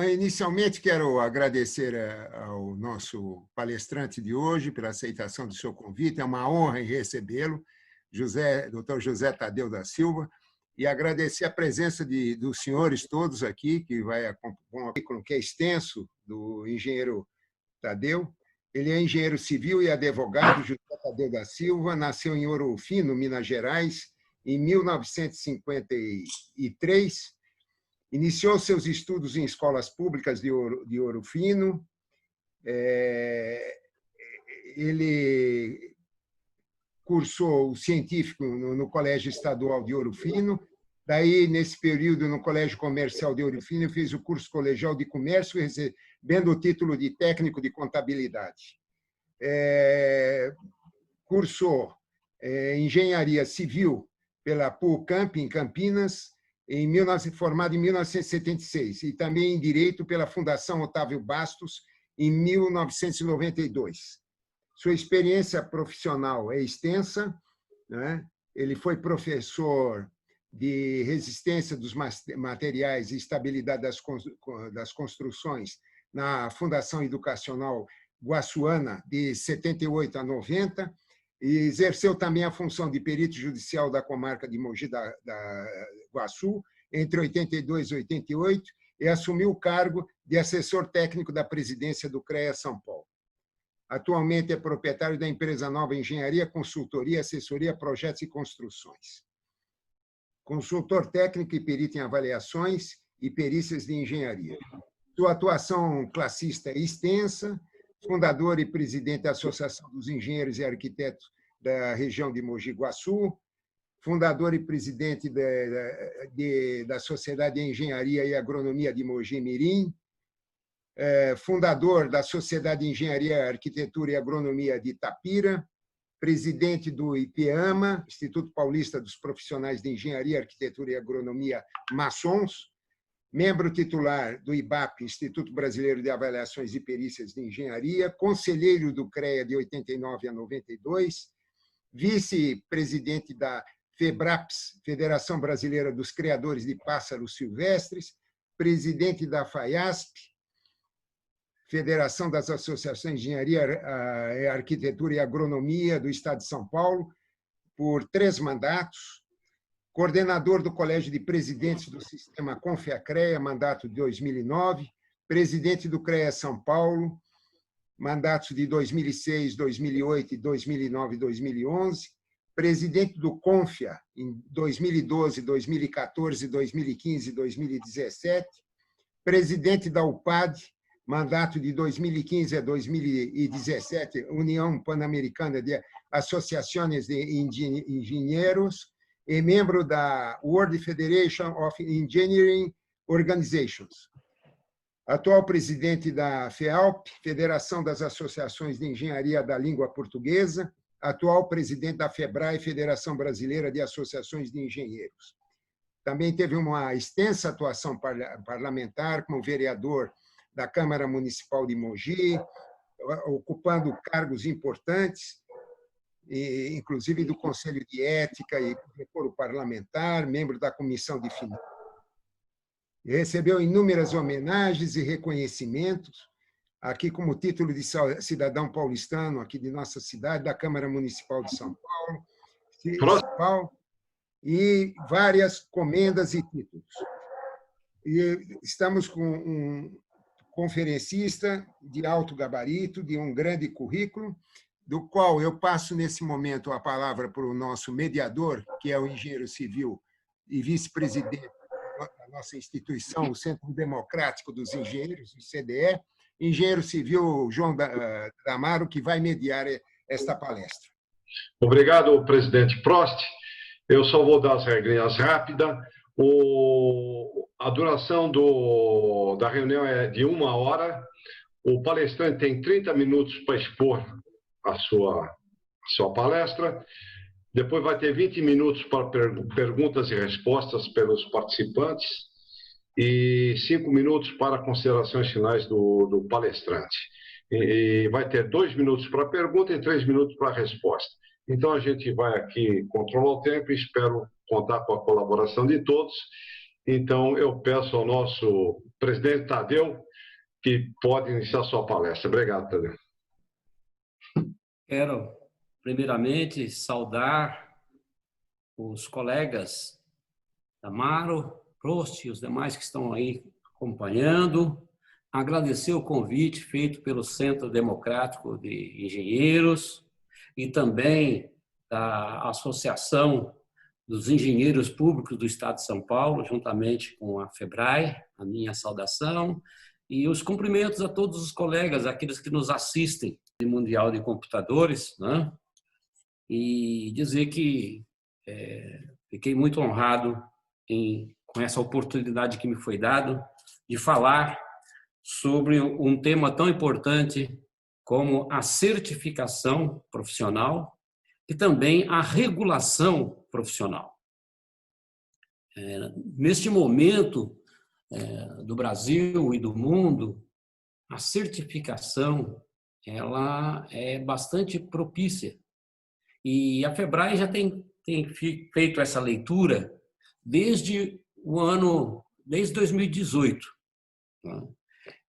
inicialmente quero agradecer ao nosso palestrante de hoje pela aceitação do seu convite. É uma honra em recebê-lo, Dr. José Tadeu da Silva, e agradecer a presença dos senhores todos aqui, que vai com um currículo que é extenso do engenheiro Tadeu. Ele é engenheiro civil e advogado. José Tadeu da Silva nasceu em Ouro Fino, Minas Gerais, em 1953. Iniciou seus estudos em escolas públicas de Ouro Fino. Ele cursou o científico no Colégio Estadual de Ouro Fino. Daí, nesse período, no Colégio Comercial de Ouro Fino, fez o curso colegial de comércio, recebendo o título de técnico de contabilidade. Cursou engenharia civil pela PUCamp, em Campinas, formado em 1976, e também em Direito pela Fundação Otávio Bastos, em 1992. Sua experiência profissional é extensa, né? Ele foi professor de resistência dos materiais e estabilidade das construções na Fundação Educacional Guaçuana, de 78 a 90, e exerceu também a função de perito judicial da comarca de Mogi da Guaçu, entre 82 e 88, e assumiu o cargo de assessor técnico da presidência do CREA São Paulo. Atualmente é proprietário da empresa Nova Engenharia, Consultoria, Assessoria, Projetos e Construções. Consultor técnico e perito em avaliações e perícias de engenharia. Sua atuação classista é extensa, fundador e presidente da Associação dos Engenheiros e Arquitetos da região de Mogi Guaçu, fundador e presidente da Sociedade de Engenharia e Agronomia de Mogi Mirim, fundador da Sociedade de Engenharia, Arquitetura e Agronomia de Itapira, presidente do IPEAMA, Instituto Paulista dos Profissionais de Engenharia, Arquitetura e Agronomia Maçons, membro titular do IBAP, Instituto Brasileiro de Avaliações e Perícias de Engenharia, conselheiro do CREA de 89 a 92, vice-presidente da FEBRAPS, Federação Brasileira dos Criadores de Pássaros Silvestres, presidente da FAIASP, Federação das Associações de Engenharia, Arquitetura e Agronomia do Estado de São Paulo, por 3 mandatos, coordenador do Colégio de Presidentes do Sistema CONFEA-CREA, mandato de 2009, presidente do CREA São Paulo, mandatos de 2006, 2008, 2009 e 2011, presidente do CONFEA em 2012, 2014, 2015 e 2017, presidente da UPAD, mandato de 2015 a 2017, União Pan-Americana de Associações de Engenheiros, e membro da World Federation of Engineering Organizations. Atual presidente da FEALP, Federação das Associações de Engenharia da Língua Portuguesa, atual presidente da FEBRAE, Federação Brasileira de Associações de Engenheiros. Também teve uma extensa atuação parlamentar como vereador da Câmara Municipal de Mogi, ocupando cargos importantes, inclusive do Conselho de Ética e Decoro Parlamentar, membro da Comissão de Finanças. Recebeu inúmeras homenagens e reconhecimentos, aqui como título de cidadão paulistano, aqui de nossa cidade, da Câmara Municipal de São Paulo, e várias comendas e títulos. E estamos com um conferencista de alto gabarito, de um grande currículo, do qual eu passo, nesse momento, a palavra para o nosso mediador, que é o engenheiro civil e vice-presidente da nossa instituição, o Centro Democrático dos Engenheiros, o CDE, engenheiro civil João Damaro, que vai mediar esta palestra. Obrigado, presidente Prost. Eu só vou dar as regrinhas rápidas. A duração da reunião é de 1 hora. O palestrante tem 30 minutos para expor a sua palestra. Depois vai ter 20 minutos para perguntas e respostas pelos participantes e 5 minutos para considerações finais do palestrante. E vai ter 2 minutos para pergunta e 3 minutos para resposta. Então, a gente vai aqui controlar o tempo e espero contar com a colaboração de todos. Então, eu peço ao nosso presidente Tadeu que pode iniciar sua palestra. Obrigado, Tadeu. Quero, primeiramente, saudar os colegas Amaro, Prost e os demais que estão aí acompanhando, agradecer o convite feito pelo Centro Democrático de Engenheiros e também da Associação dos Engenheiros Públicos do Estado de São Paulo, juntamente com a FEBRAE, a minha saudação, e os cumprimentos a todos os colegas, aqueles que nos assistem no Mundial de Computadores, né? E dizer que fiquei muito honrado com essa oportunidade que me foi dada de falar sobre um tema tão importante como a certificação profissional e também a regulação profissional. Neste momento do Brasil e do mundo, a certificação ela é bastante propícia. E a FEBRAE já tem feito essa leitura desde 2018.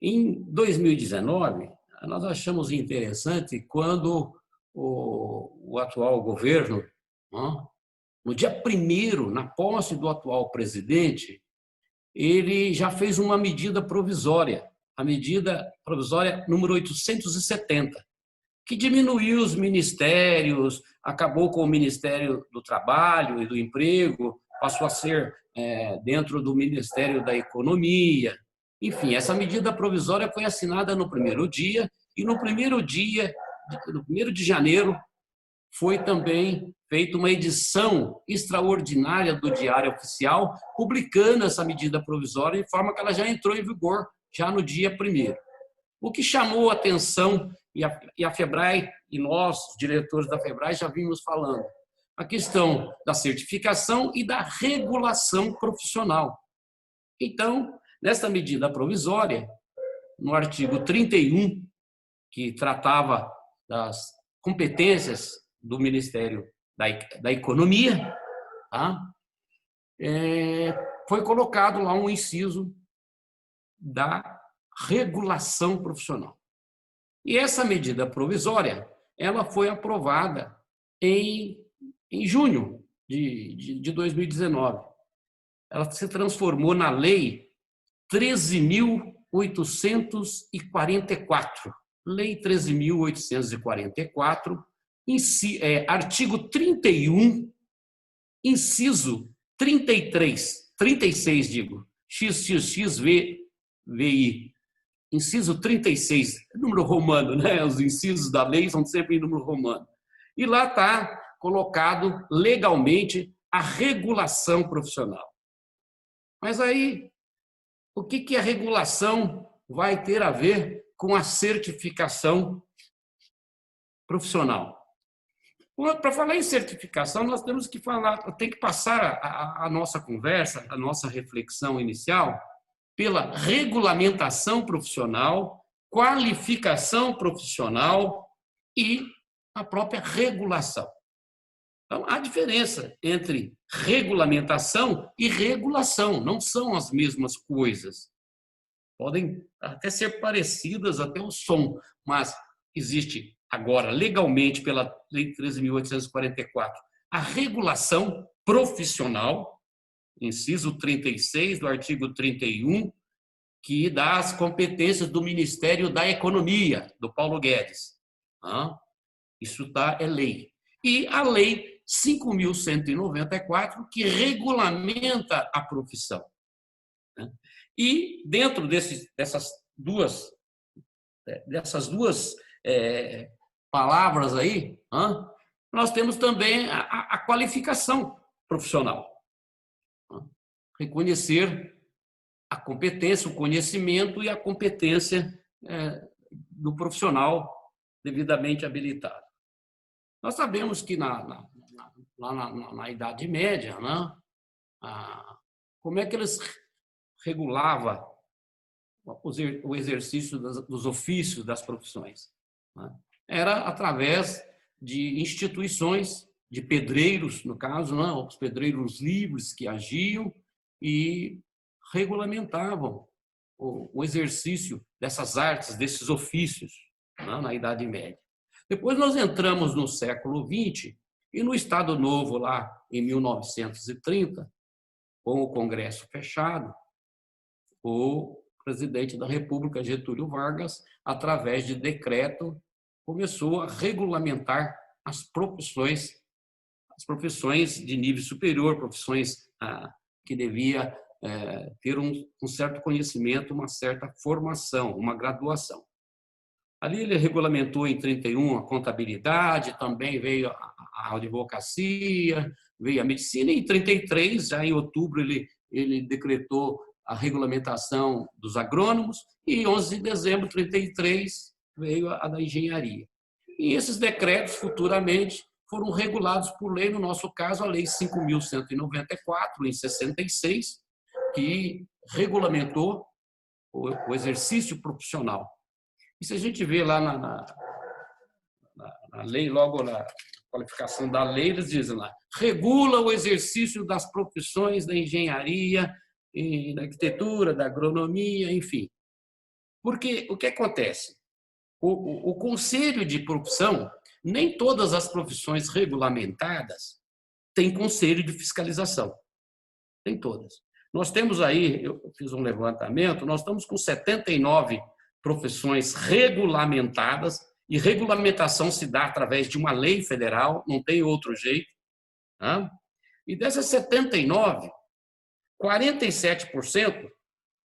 Em 2019, nós achamos interessante quando o atual governo, no dia 1º, na posse do atual presidente, ele já fez uma medida provisória, a medida provisória número 870, que diminuiu os ministérios, acabou com o Ministério do Trabalho e do Emprego, passou a ser dentro do Ministério da Economia. Enfim, essa medida provisória foi assinada no primeiro dia, e no 1º de janeiro, foi também feita uma edição extraordinária do Diário Oficial, publicando essa medida provisória, de forma que ela já entrou em vigor já no dia 1º. O que chamou a atenção, e a FEBRAE, e nós, os diretores da FEBRAE, já vimos falando, a questão da certificação e da regulação profissional. Então, nessa medida provisória, no artigo 31, que tratava das competências do Ministério da Economia, foi colocado lá um inciso da regulação profissional. E essa medida provisória, ela foi aprovada em junho de 2019. Ela se transformou na Lei 13.844. Lei 13.844, artigo 31, inciso 36, XXXVI. Inciso 36, número romano, né? Os incisos da lei são sempre em número romano. E lá está colocado legalmente a regulação profissional. Mas aí, o que a regulação vai ter a ver com a certificação profissional? Para falar em certificação, nós temos que passar a nossa conversa, a nossa reflexão inicial pela regulamentação profissional, qualificação profissional e a própria regulação. Então, há diferença entre regulamentação e regulação, não são as mesmas coisas. Podem até ser parecidas, até o som, mas existe agora, legalmente, pela Lei 13.844, a regulação profissional, inciso 36 do artigo 31, que dá as competências do Ministério da Economia, do Paulo Guedes. Isso é lei. E a Lei 5.194, que regulamenta a profissão. E dentro dessas duas palavras aí, nós temos também a qualificação profissional. Reconhecer a competência, o conhecimento e a competência do profissional devidamente habilitado. Nós sabemos que lá na Idade Média, como é que eles regulavam o exercício dos ofícios, das profissões? Era através de instituições, de pedreiros, no caso, os pedreiros livres que agiam, e regulamentavam o exercício dessas artes, desses ofícios, né, na Idade Média. Depois nós entramos no século XX e no Estado Novo, lá em 1930, com o Congresso fechado, o presidente da República, Getúlio Vargas, através de decreto, começou a regulamentar as profissões de nível superior, profissões que devia ter um certo conhecimento, uma certa formação, uma graduação. Ali ele regulamentou em 31 a contabilidade, também veio a advocacia, veio a medicina, e em 33, já em outubro, ele decretou a regulamentação dos agrônomos, e em 11 de dezembro de 33 veio a da engenharia. E esses decretos, futuramente, foram regulados por lei, no nosso caso, a Lei 5.194, em 66, que regulamentou o exercício profissional. E se a gente vê lá na lei, logo na qualificação da lei, eles dizem lá, regula o exercício das profissões da engenharia, da arquitetura, da agronomia, enfim. Porque o que acontece? O conselho de profissão, nem todas as profissões regulamentadas têm conselho de fiscalização. Nem todas. Nós temos aí, eu fiz um levantamento, nós estamos com 79 profissões regulamentadas, e regulamentação se dá através de uma lei federal, não tem outro jeito. Tá? E dessas 79, 47%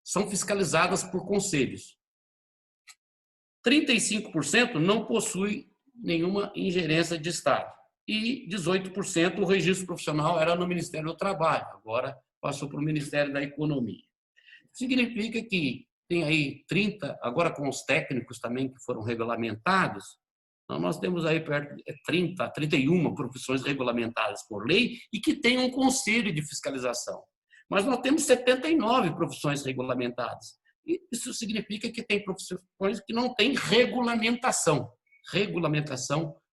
são fiscalizadas por conselhos. 35% não possui nenhuma ingerência de Estado. E 18% o registro profissional era no Ministério do Trabalho, agora passou para o Ministério da Economia. Significa que tem aí 30, agora com os técnicos também que foram regulamentados, então nós temos aí perto de 31 profissões regulamentadas por lei e que tem um conselho de fiscalização. Mas nós temos 79 profissões regulamentadas. E isso significa que tem profissões que não têm regulamentação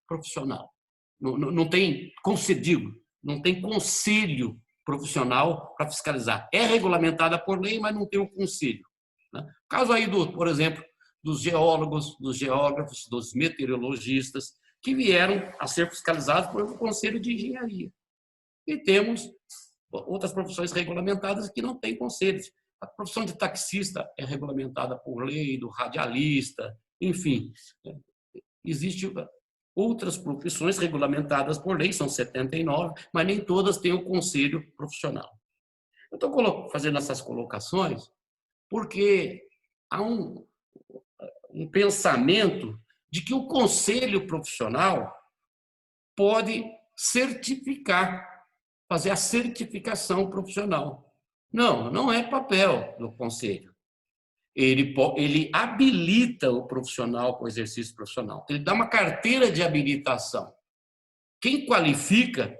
profissional. Não tem concedido, não tem conselho profissional para fiscalizar. É regulamentada por lei, mas não tem o conselho. Caso aí, por exemplo, dos geólogos, dos geógrafos, dos meteorologistas, que vieram a ser fiscalizados pelo Conselho de Engenharia. E temos outras profissões regulamentadas que não têm conselhos. A profissão de taxista é regulamentada por lei, do radialista, enfim. Existem outras profissões regulamentadas por lei, são 79, mas nem todas têm o conselho profissional. Eu estou fazendo essas colocações porque há um pensamento de que o conselho profissional pode certificar, fazer a certificação profissional. Não é papel do conselho. Ele habilita o profissional com o exercício profissional. Ele dá uma carteira de habilitação. Quem qualifica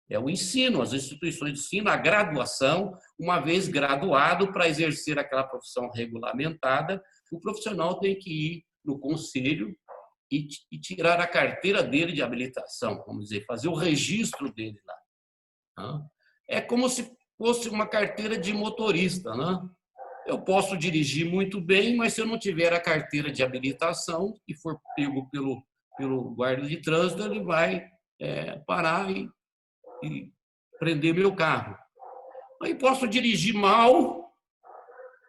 é o ensino, as instituições de ensino, a graduação. Uma vez graduado, para exercer aquela profissão regulamentada, o profissional tem que ir no conselho e tirar a carteira dele de habilitação, vamos dizer, fazer o registro dele lá. É como se fosse uma carteira de motorista. Eu posso dirigir muito bem, mas se eu não tiver a carteira de habilitação e for pego pelo guarda de trânsito, ele vai parar e prender meu carro. Aí posso dirigir mal,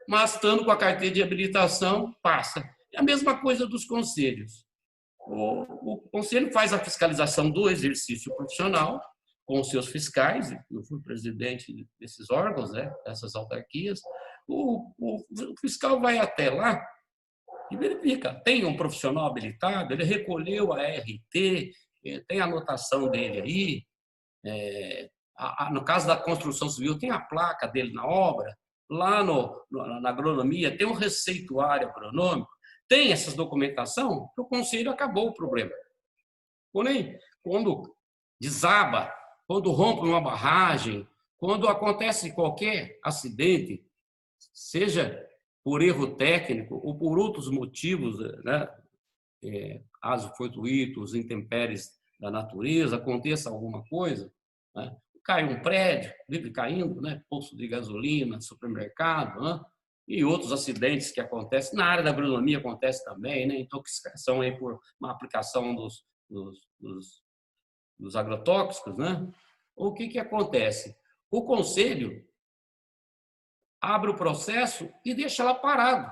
mas estando com a carteira de habilitação, passa. É a mesma coisa dos conselhos. O conselho faz a fiscalização do exercício profissional com os seus fiscais. Eu fui presidente desses órgãos, dessas autarquias. O fiscal vai até lá e verifica. Tem um profissional habilitado, ele recolheu a RT, tem a anotação dele aí. No caso da construção civil, tem a placa dele na obra. Lá na agronomia, tem um receituário agronômico. Tem essa documentação, o conselho acabou o problema. Porém, quando desaba, quando rompe uma barragem, quando acontece qualquer acidente, seja por erro técnico ou por outros motivos, caso fortuitos, intempéries da natureza, aconteça alguma coisa, cai um prédio, vive caindo, né? Posto de gasolina, supermercado, né? E outros acidentes que acontecem. Na área da agronomia acontece também, né? Intoxicação aí por uma aplicação dos agrotóxicos, né? O que acontece? O conselho abre o processo e deixa lá parado.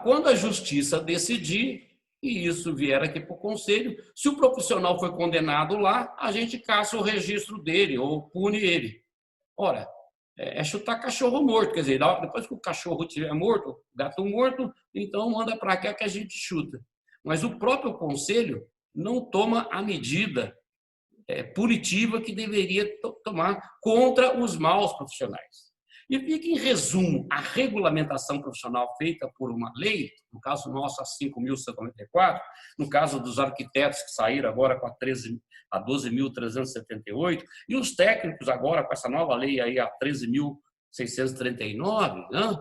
Quando a justiça decidir, e isso vier aqui para o conselho, se o profissional foi condenado lá, a gente caça o registro dele ou pune ele. Ora, é chutar cachorro morto, quer dizer, depois que o cachorro estiver morto, o gato morto, então manda para cá que a gente chuta. Mas o próprio conselho não toma a medida punitiva que deveria tomar contra os maus profissionais. E fica, em resumo, a regulamentação profissional feita por uma lei, no caso nosso, a 5.194, no caso dos arquitetos que saíram agora com a 12.378, e os técnicos agora com essa nova lei aí, a 13.639, né?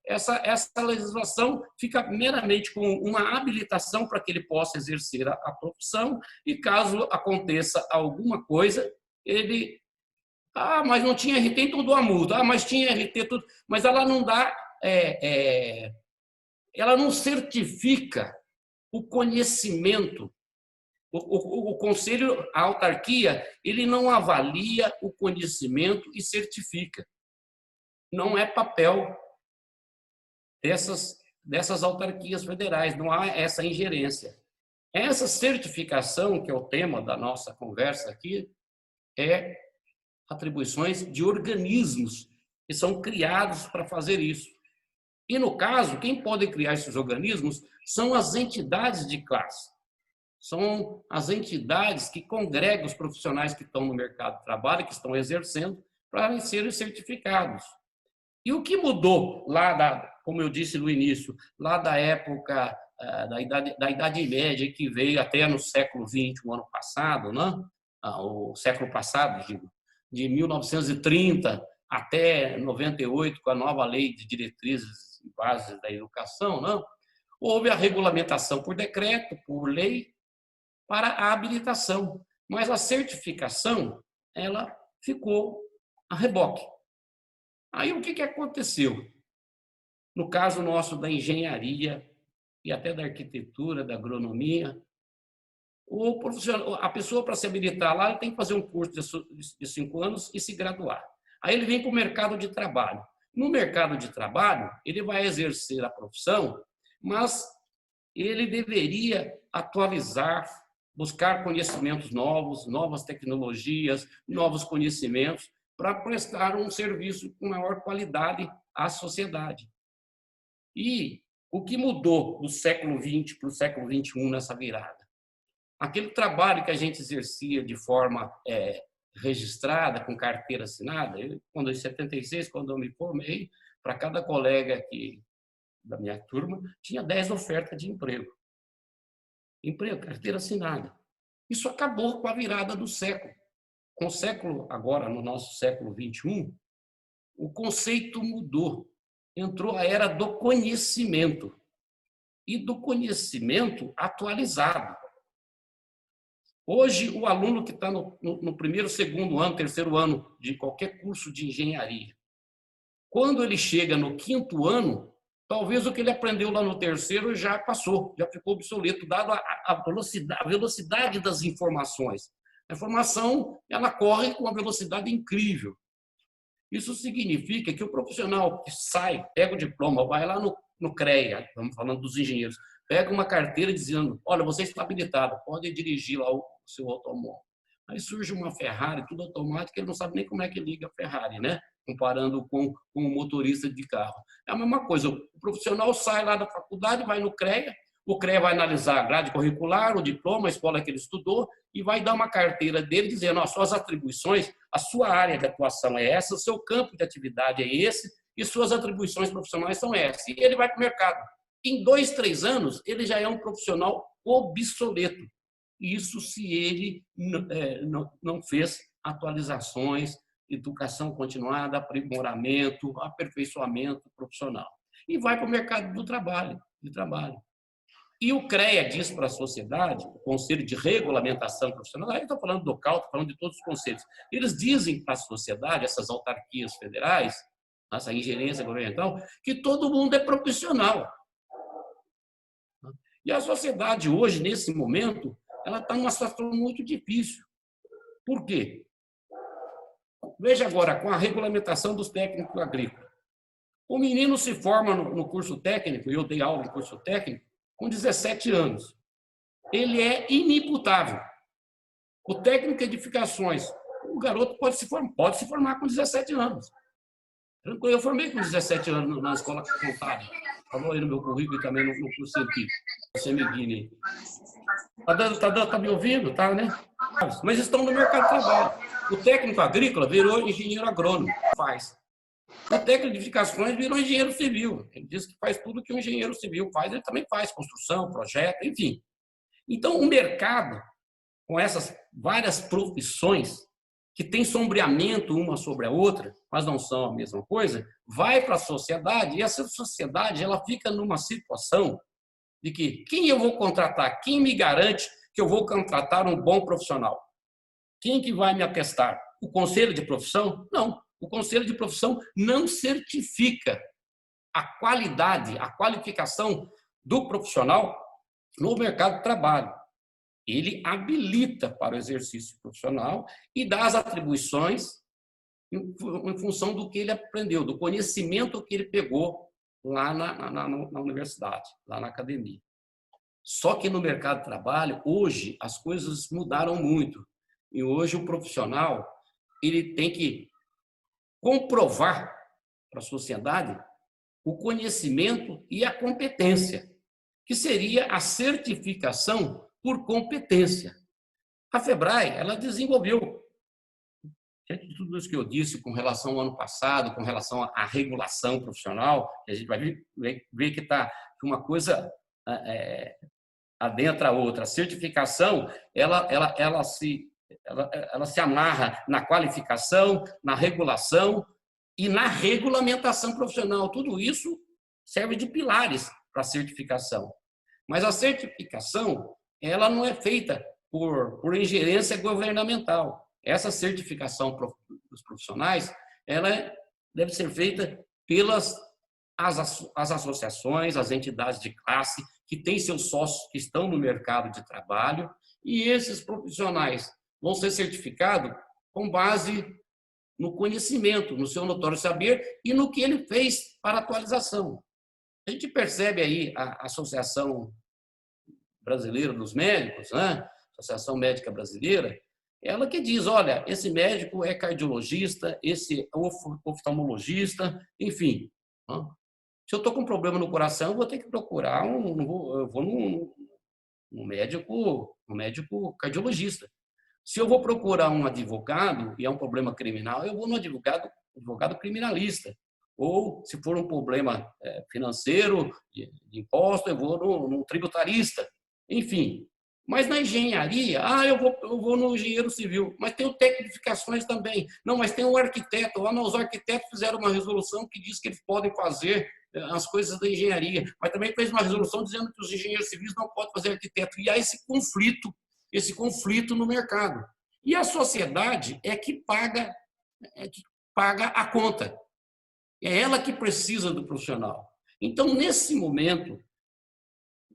Essa legislação fica meramente com uma habilitação para que ele possa exercer a profissão e, caso aconteça alguma coisa, ele... mas não tinha RT, então dou a multa. Mas tinha RT, tudo. Mas ela não dá... ela não certifica o conhecimento. O conselho, a autarquia, ele não avalia o conhecimento e certifica. Não é papel dessas autarquias federais, não há essa ingerência. Essa certificação, que é o tema da nossa conversa aqui, é atribuições de organismos que são criados para fazer isso. E, no caso, quem pode criar esses organismos são as entidades de classe. São as entidades que congregam os profissionais que estão no mercado de trabalho, que estão exercendo, para serem certificados. E o que mudou lá, como eu disse no início, lá da época da Idade Média, que veio até no século XX, o ano passado, né? O século passado, digo, de 1930 até 98, com a nova Lei de Diretrizes e Bases da Educação, não? Houve a regulamentação por decreto, por lei, para a habilitação. Mas a certificação, ela ficou a reboque. Aí o que aconteceu? No caso nosso da engenharia e até da arquitetura, da agronomia, o profissional, a pessoa, para se habilitar lá, ele tem que fazer um curso de 5 anos e se graduar. Aí ele vem para o mercado de trabalho. No mercado de trabalho, ele vai exercer a profissão, mas ele deveria atualizar, buscar conhecimentos novos, novas tecnologias, novos conhecimentos, para prestar um serviço com maior qualidade à sociedade. E o que mudou do século XX para o século XXI nessa virada? Aquele trabalho que a gente exercia de forma registrada, com carteira assinada, quando em 76, quando eu me formei, para cada colega da minha turma, tinha 10 ofertas de emprego. Emprego, carteira assinada. Isso acabou com a virada do século. Com o século, agora, no nosso século XXI, o conceito mudou. Entrou a era do conhecimento. E do conhecimento atualizado. Hoje, o aluno que está no primeiro, segundo ano, terceiro ano de qualquer curso de engenharia, quando ele chega no 5º ano, talvez o que ele aprendeu lá no terceiro já passou, já ficou obsoleto, dado a velocidade das informações. A informação, ela corre com uma velocidade incrível. Isso significa que o profissional que sai, pega o diploma, vai lá no CREA, estamos falando dos engenheiros, pega uma carteira dizendo, olha, você está habilitado, pode dirigir lá o seu automóvel. Aí surge uma Ferrari, tudo automático, ele não sabe nem como é que liga a Ferrari, né? Comparando com um motorista de carro. É a mesma coisa, o profissional sai lá da faculdade, vai no CREA, o CREA vai analisar a grade curricular, o diploma, a escola que ele estudou, e vai dar uma carteira dele dizendo, as suas atribuições, a sua área de atuação é essa, o seu campo de atividade é esse, e suas atribuições profissionais são essas. E ele vai para o mercado. Em 2, 3 anos, ele já é um profissional obsoleto. Isso se ele não fez atualizações, educação continuada, aprimoramento, aperfeiçoamento profissional. E vai para o mercado do trabalho, de trabalho. E o CREA diz para a sociedade, o Conselho de Regulamentação Profissional, aí estou falando do CAL, estou falando de todos os conselhos, eles dizem para a sociedade, essas autarquias federais, essa ingerência governamental, que todo mundo é profissional. E a sociedade hoje, nesse momento, ela está numa situação muito difícil. Por quê? Veja agora, com a regulamentação dos técnicos agrícolas. O menino se forma no curso técnico, eu dei aula em curso técnico, com 17 anos. Ele é inimputável. O técnico de edificações, o garoto pode se formar com 17 anos. Eu formei com 17 anos na escola contábil. Falou aí no meu currículo e também no curso científico. Você me guie. Tá me ouvindo? Tá, né? Mas estão no mercado de trabalho. O técnico agrícola virou engenheiro agrônomo. Faz. O técnico de edificações virou engenheiro civil. Ele diz que faz tudo que um engenheiro civil faz, ele também faz, construção, projeto, enfim. Então, o mercado, com essas várias profissões, que tem sombreamento uma sobre a outra, mas não são a mesma coisa, vai para a sociedade, e essa sociedade ela fica numa situação de que quem eu vou contratar? Quem me garante que eu vou contratar um bom profissional? Quem que vai me atestar? O conselho de profissão? Não. O conselho de profissão não certifica a qualidade, a qualificação do profissional no mercado de trabalho. Ele habilita para o exercício profissional e dá as atribuições em função do que ele aprendeu, do conhecimento que ele pegou lá na universidade, lá na academia. Só que no mercado de trabalho, hoje, as coisas mudaram muito. E hoje o profissional ele tem que comprovar para a sociedade o conhecimento e a competência, que seria a certificação por competência. A FEBRAE, ela desenvolveu, diante de tudo isso que eu disse com relação ao ano passado, com relação à regulação profissional, a gente vai ver que está uma coisa adentra a outra. A certificação, ela se amarra na qualificação, na regulação e na regulamentação profissional. Tudo isso serve de pilares para a certificação. Mas a certificação, ela não é feita por ingerência governamental. Essa certificação dos profissionais, ela deve ser feita pelas as associações, as entidades de classe que têm seus sócios que estão no mercado de trabalho, e esses profissionais vão ser certificados com base no conhecimento, no seu notório saber e no que ele fez para atualização. A gente percebe aí a Associação Brasileira dos Médicos, né? Associação Médica Brasileira, ela que diz, olha, esse médico é cardiologista, esse é oftalmologista, enfim. Se eu estou com um problema no coração, eu vou ter que procurar eu vou num médico cardiologista. Se eu vou procurar um advogado e é um problema criminal, eu vou no advogado criminalista. Ou, se for um problema financeiro, de imposto, eu vou no tributarista. Enfim. Mas na engenharia, eu vou no engenheiro civil. Mas tem o técnico de edificações também. Não, mas tem o arquiteto. Os arquitetos fizeram uma resolução que diz que eles podem fazer as coisas da engenharia. Mas também fez uma resolução dizendo que os engenheiros civis não podem fazer arquiteto. E há esse conflito no mercado. E a sociedade é que paga a conta. É ela que precisa do profissional. Então, nesse momento,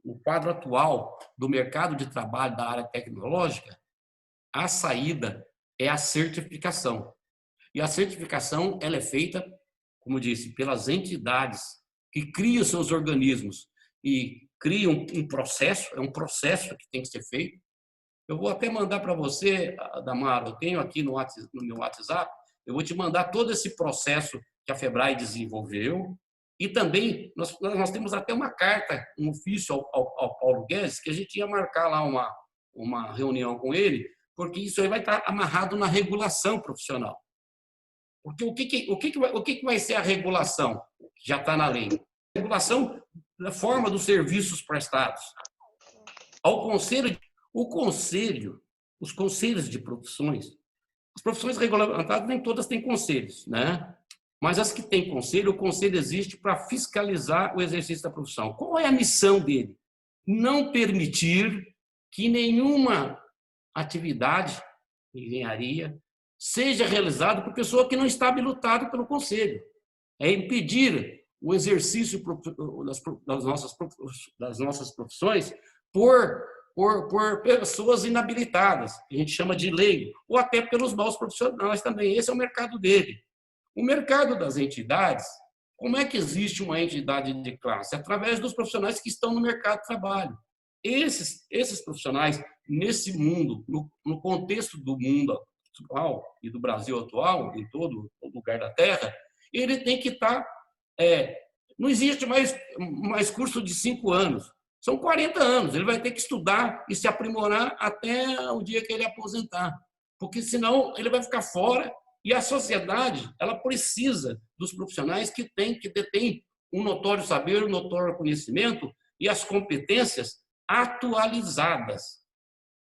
no quadro atual do mercado de trabalho da área tecnológica, a saída é a certificação. E a certificação ela é feita, como disse, pelas entidades que criam seus organismos e criam um processo, é um processo que tem que ser feito. Eu vou até mandar para você, Damaro, eu tenho aqui no meu WhatsApp, eu vou te mandar todo esse processo que a FEBRAE desenvolveu. E também, nós temos até uma carta, um ofício ao Paulo Guedes, que a gente ia marcar lá uma reunião com ele, porque isso aí vai estar amarrado na regulação profissional. Porque o que vai ser a regulação? Já está na lei. A regulação da forma dos serviços prestados. Os conselhos de profissões, as profissões regulamentadas nem todas têm conselhos, né? Mas as que têm conselho, o conselho existe para fiscalizar o exercício da profissão. Qual é a missão dele? não permitir que nenhuma atividade de engenharia seja realizada por pessoa que não está habilitada pelo Conselho. É impedir o exercício das nossas profissões por pessoas inabilitadas, que a gente chama de leigo, ou até pelos maus profissionais também. Esse é o mercado dele. O mercado das entidades, como é que existe uma entidade de classe? Através dos profissionais que estão no mercado de trabalho. Esses profissionais, nesse mundo, no contexto do mundo atual e do Brasil atual, em todo lugar da Terra, ele tem que estar... não existe mais curso de 5 anos. São 40 anos. Ele vai ter que estudar e se aprimorar até o dia que ele aposentar. Porque, senão, ele vai ficar fora. E a sociedade, ela precisa dos profissionais que detêm um notório saber, um notório conhecimento e as competências atualizadas,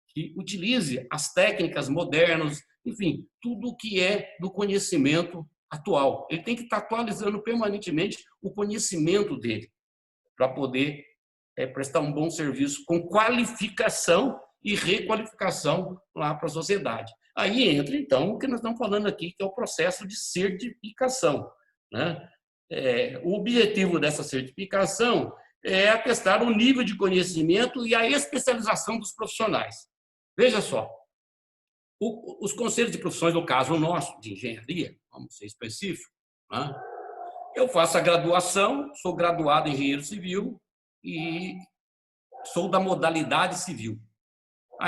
que utilize as técnicas modernas, enfim, tudo o que é do conhecimento atual. Ele tem que estar atualizando permanentemente o conhecimento dele para poder prestar um bom serviço com qualificação e requalificação lá para a sociedade. Aí entra, então, o que nós estamos falando aqui, que é o processo de certificação, né? O objetivo dessa certificação é atestar o nível de conhecimento e a especialização dos profissionais. Veja só, os conselhos de profissões, no caso nosso, de engenharia, vamos ser específicos, né? Eu faço a graduação, sou graduado em engenheiro civil e sou da modalidade civil.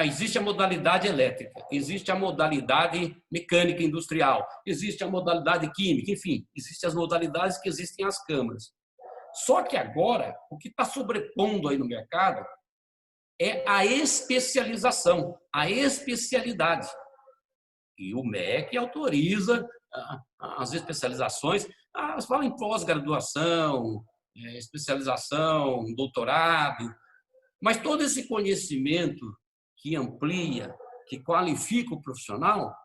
Existe a modalidade elétrica, existe a modalidade mecânica industrial, existe a modalidade química, enfim, existem as modalidades que existem as câmaras. Só que agora, o que está sobrepondo aí no mercado é a especialização, a especialidade. E o MEC autoriza as especializações, fala em pós-graduação, especialização, doutorado, mas todo esse conhecimento que amplia, que qualifica o profissional,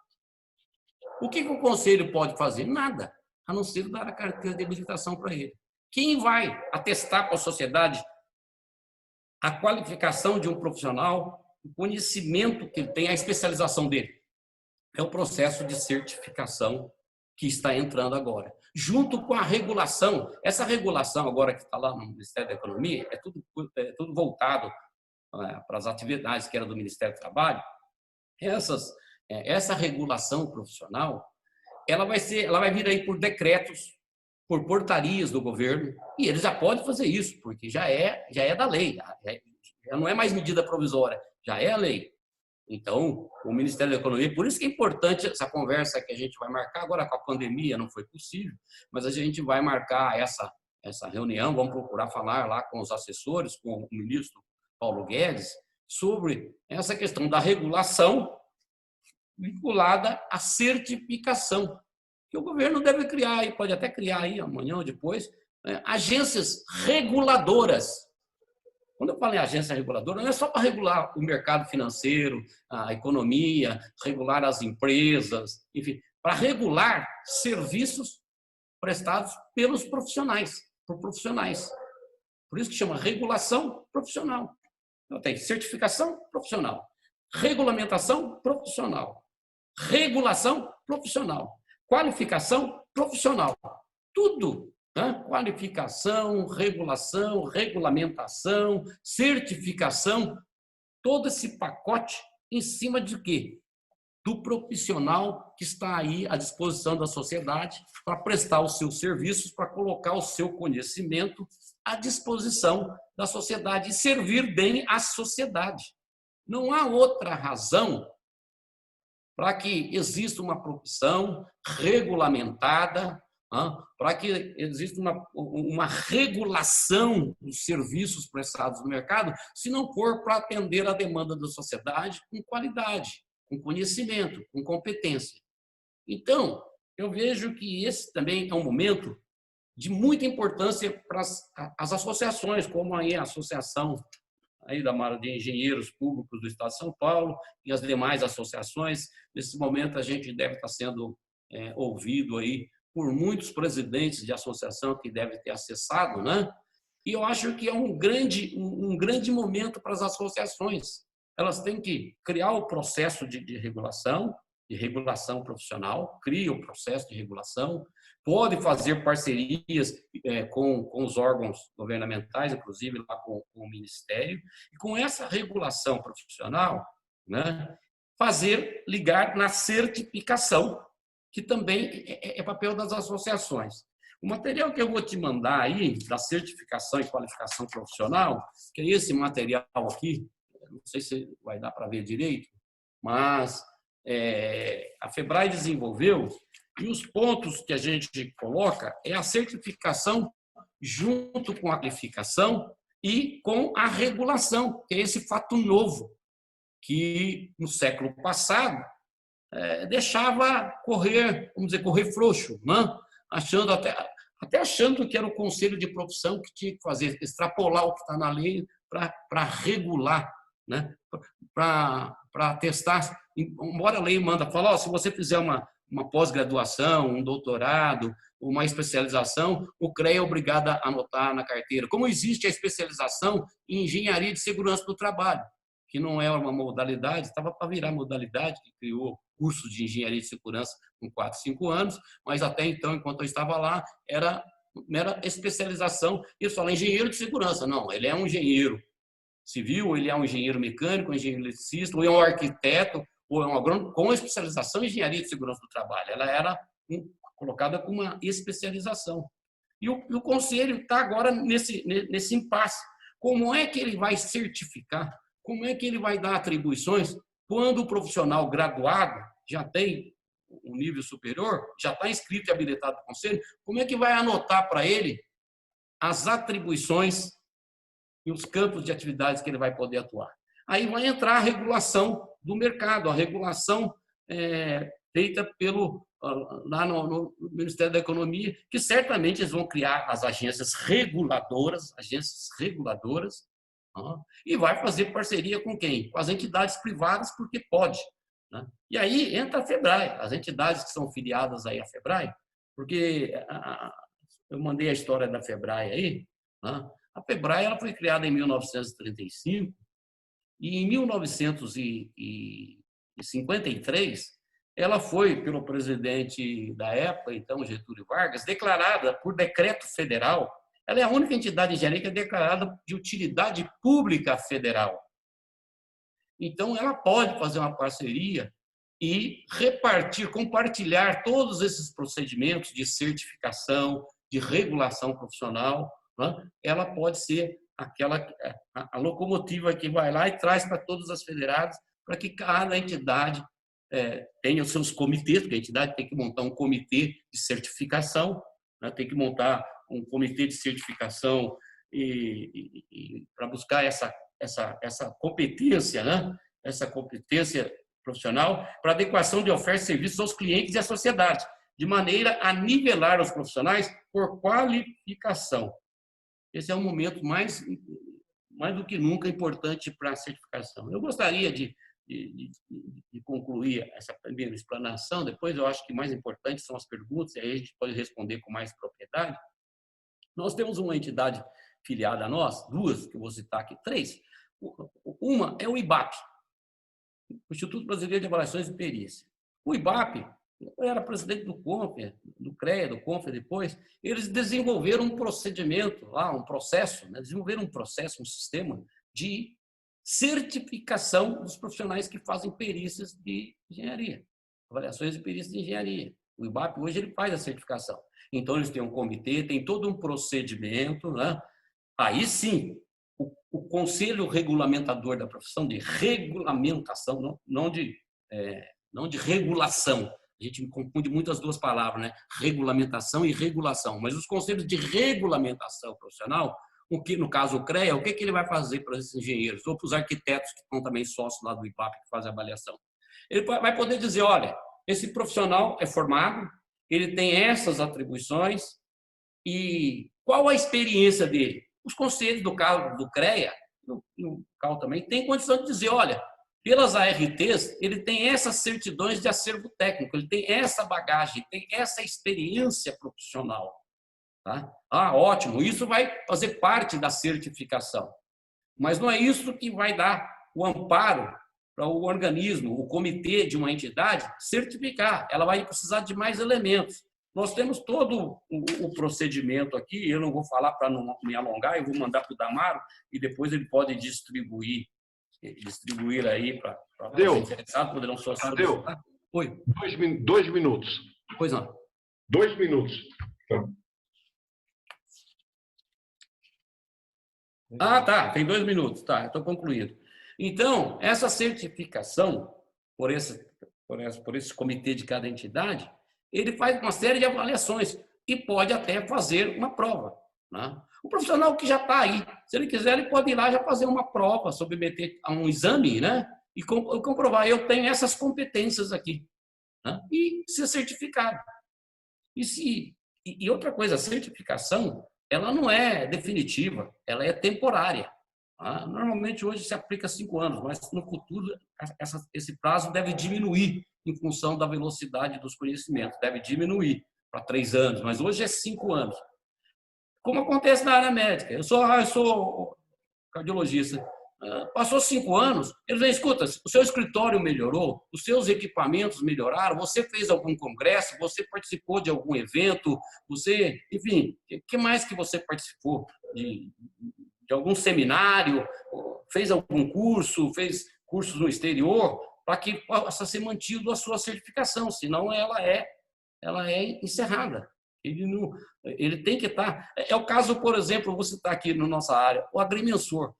o que o Conselho pode fazer? Nada, a não ser dar a carteira de habilitação para ele. Quem vai atestar para a sociedade a qualificação de um profissional, o conhecimento que ele tem, a especialização dele? É o processo de certificação que está entrando agora. Junto com a regulação, essa regulação agora que está lá no Ministério da Economia, é tudo voltado para as atividades que era do Ministério do Trabalho. Essa regulação profissional, ela vai vir aí por decretos, por portarias do governo, e eles já podem fazer isso, porque já é da lei, já não é mais medida provisória, já é a lei. Então, o Ministério da Economia, por isso que é importante essa conversa que a gente vai marcar, agora com a pandemia não foi possível, mas a gente vai marcar essa reunião, vamos procurar falar lá com os assessores, com o ministro Paulo Guedes, sobre essa questão da regulação vinculada à certificação, que o governo deve criar, e pode até criar aí amanhã ou depois, agências reguladoras. Quando eu falo em agência reguladora, não é só para regular o mercado financeiro, a economia, regular as empresas, enfim, para regular serviços prestados pelos profissionais, por profissionais. Por isso que chama regulação profissional. Então, tem certificação profissional, regulamentação profissional, regulação profissional, qualificação profissional. Tudo. Qualificação, regulação, regulamentação, certificação, todo esse pacote em cima de quê? Do profissional que está aí à disposição da sociedade para prestar os seus serviços, para colocar o seu conhecimento à disposição da sociedade e servir bem à sociedade. Não há outra razão para que exista uma profissão regulamentada, para que exista uma regulação dos serviços prestados no mercado, se não for para atender a demanda da sociedade com qualidade, com conhecimento, com competência. Então, eu vejo que esse também é um momento de muita importância para as associações, como aí a Associação aí de Engenheiros Públicos do Estado de São Paulo e as demais associações. Nesse momento, a gente deve estar sendo ouvido aí por muitos presidentes de associação que devem ter acessado, né? E eu acho que é um grande momento para as associações. Elas têm que criar o processo de regulação profissional, cria o processo de regulação, pode fazer parcerias com os órgãos governamentais, inclusive lá com o Ministério, e com essa regulação profissional, né, ligar na certificação, que também é papel das associações. O material que eu vou te mandar aí, da certificação e qualificação profissional, que é esse material aqui, não sei se vai dar para ver direito, mas a FEBRAE desenvolveu, e os pontos que a gente coloca é a certificação junto com a qualificação e com a regulação, que é esse fato novo, que no século passado deixava correr, vamos dizer, correr frouxo, né? Até achando que era o conselho de profissão que tinha que fazer, extrapolar o que está na lei para regular, né? Para testar. Embora a lei manda falar, se você fizer uma pós-graduação, um doutorado, uma especialização, o CREA é obrigado a anotar na carteira. Como existe a especialização em engenharia de segurança do trabalho, que não é uma modalidade, estava para virar modalidade, que criou cursos de engenharia de segurança com 4, 5 anos, mas até então, enquanto eu estava lá, era mera especialização. Eles falam engenheiro de segurança. Não, ele é um engenheiro civil, ele é um engenheiro mecânico, um engenheiro eletricista, ou é um arquiteto, ou é um agrônomo com especialização em engenharia de segurança do trabalho. Ela era colocada com uma especialização. E o Conselho está agora nesse impasse. Como é que ele vai certificar? Como é que ele vai dar atribuições quando o profissional graduado já tem um nível superior, já está inscrito e habilitado no Conselho? Como é que vai anotar para ele as atribuições e os campos de atividades que ele vai poder atuar? Aí vai entrar a regulação do mercado, a regulação feita lá no Ministério da Economia, que certamente eles vão criar as agências reguladoras, e vai fazer parceria com quem? Com as entidades privadas, porque pode. Né? E aí entra a FEBRAE, as entidades que são filiadas aí à FEBRAE, porque eu mandei a história da FEBRAE aí. Né? A FEBRAE ela foi criada em 1935 e em 1953 ela foi, pelo presidente da época, então Getúlio Vargas, declarada por decreto federal. Ela é a única entidade de engenharia que é declarada de utilidade pública federal. Então, ela pode fazer uma parceria e compartilhar todos esses procedimentos de certificação, de regulação profissional. Né? Ela pode ser a locomotiva que vai lá e traz para todas as federadas, para que cada entidade tenha os seus comitês, porque a entidade tem que montar um comitê de certificação, né? Tem que montar um comitê de certificação para buscar essa competência, né? Essa competência profissional para adequação de ofertas e serviços aos clientes e à sociedade, de maneira a nivelar os profissionais por qualificação. Esse é um momento mais do que nunca importante para a certificação. Eu gostaria de concluir essa primeira explanação, depois eu acho que mais importante são as perguntas, e aí a gente pode responder com mais propriedade. Nós temos uma entidade filiada a nós, duas, que eu vou citar aqui, 3. Uma é o IBAP, o Instituto Brasileiro de Avaliações e Perícia. O IBAP, eu era presidente do CONFER, do CREA, do CONFER depois, eles desenvolveram um procedimento, um processo, né? Desenvolveram um processo, um sistema de certificação dos profissionais que fazem perícias de engenharia, avaliações de perícias de engenharia. O IBAP hoje ele faz a certificação. Então, eles têm um comitê, tem todo um procedimento, né? Aí sim, o conselho regulamentador da profissão, de regulamentação, não de regulação. A gente confunde muito as duas palavras, né? Regulamentação e regulação. Mas os conselhos de regulamentação profissional, no caso o CREA, o que ele vai fazer para esses engenheiros ou para os arquitetos que estão também sócios lá do IBAP que fazem a avaliação? Ele vai poder dizer, olha, esse profissional é formado, ele tem essas atribuições e qual a experiência dele? Os conselhos do CREA, no CAL também, têm condição de dizer, olha, pelas ARTs, ele tem essas certidões de acervo técnico, ele tem essa bagagem, tem essa experiência profissional. Tá? Ah, ótimo, isso vai fazer parte da certificação. Mas não é isso que vai dar o amparo para o organismo, o comitê de uma entidade certificar. Ela vai precisar de mais elementos. Nós temos todo o procedimento aqui, eu não vou falar para não me alongar, eu vou mandar para o Damaro e depois ele pode distribuir aí para os interessados, poderão solicitar. Oi. 2 minutos. Pois não. 2 minutos. Ah, tá, tem 2 minutos, tá, estou concluindo. Então, essa certificação, por esse comitê de cada entidade, ele faz uma série de avaliações e pode até fazer uma prova, né? O profissional que já está aí, se ele quiser, ele pode ir lá já fazer uma prova, submeter a um exame, né? E comprovar, eu tenho essas competências aqui, né? E ser certificado. E outra coisa, a certificação, ela não é definitiva, ela é temporária. Tá? Normalmente hoje se aplica 5 anos, mas no futuro esse prazo deve diminuir em função da velocidade dos conhecimentos, deve diminuir para 3 anos, mas hoje é 5 anos. Como acontece na área médica, eu sou cardiologista, passou 5 anos, eles dizem, escuta, o seu escritório melhorou, os seus equipamentos melhoraram, você fez algum congresso, você participou de algum evento, enfim, o que mais que você participou? De algum seminário, fez algum curso, fez cursos no exterior, para que possa ser mantido a sua certificação, senão ela é encerrada. Ele tem que estar... É o caso, por exemplo, vou citar aqui na nossa área, o agrimensor.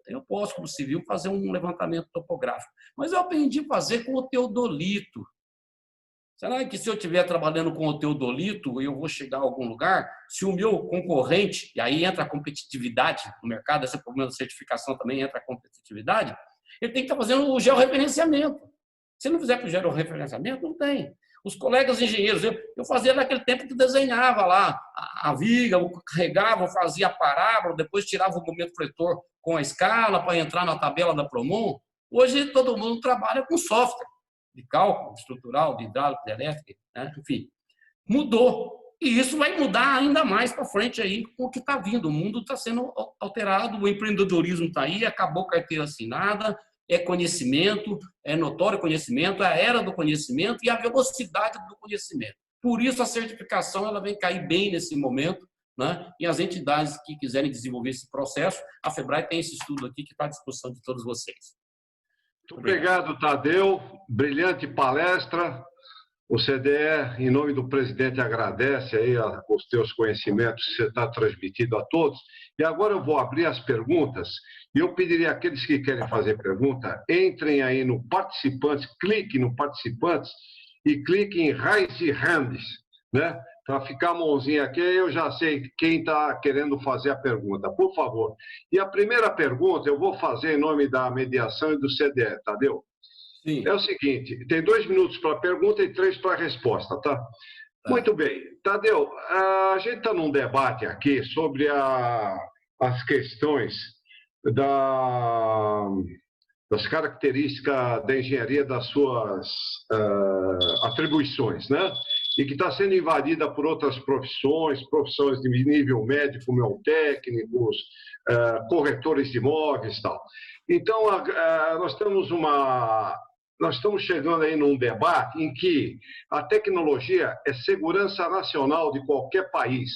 Eu posso, como civil, fazer um levantamento topográfico, mas eu aprendi a fazer com o teodolito. Será que se eu estiver trabalhando com o teodolito, eu vou chegar a algum lugar? Se o meu concorrente, e aí entra a competitividade no mercado, esse problema da certificação também entra a competitividade, ele tem que estar fazendo o georreferenciamento. Se não fizer para o georreferenciamento, não tem. Os colegas engenheiros, eu fazia naquele tempo que desenhava lá a viga, eu carregava, eu fazia a parábola, depois tirava o momento fletor com a escala para entrar na tabela da Promon. Hoje todo mundo trabalha com software de cálculo estrutural, de hidráulica, de elétrica, né? Enfim, mudou. E isso vai mudar ainda mais para frente aí com o que está vindo. O mundo está sendo alterado, o empreendedorismo está aí, acabou carteira assinada, é conhecimento, é notório conhecimento, é a era do conhecimento e a velocidade do conhecimento. Por isso, a certificação ela vem cair bem nesse momento, né? E as entidades que quiserem desenvolver esse processo, a FEBRAE tem esse estudo aqui que está à disposição de todos vocês. Muito obrigado, Tadeu. Brilhante palestra. O CDE, em nome do presidente, agradece aí os teus conhecimentos que você está transmitindo a todos. E agora eu vou abrir as perguntas. E eu pediria àqueles que querem fazer pergunta, entrem aí no participantes, cliquem no participantes e cliquem em raise hands, né? Para ficar a mãozinha aqui, eu já sei quem está querendo fazer a pergunta. Por favor. E a primeira pergunta eu vou fazer em nome da mediação e do CDE, Tadeu? Sim. É o seguinte, tem 2 minutos para a pergunta e 3 para a resposta, tá? Muito bem. Tadeu, a gente está num debate aqui sobre as questões das características da engenharia, das suas atribuições, né? E que está sendo invadida por outras profissões de nível médio, como técnicos, corretores de imóveis e tal. Então, nós estamos chegando aí num debate em que a tecnologia é segurança nacional de qualquer país.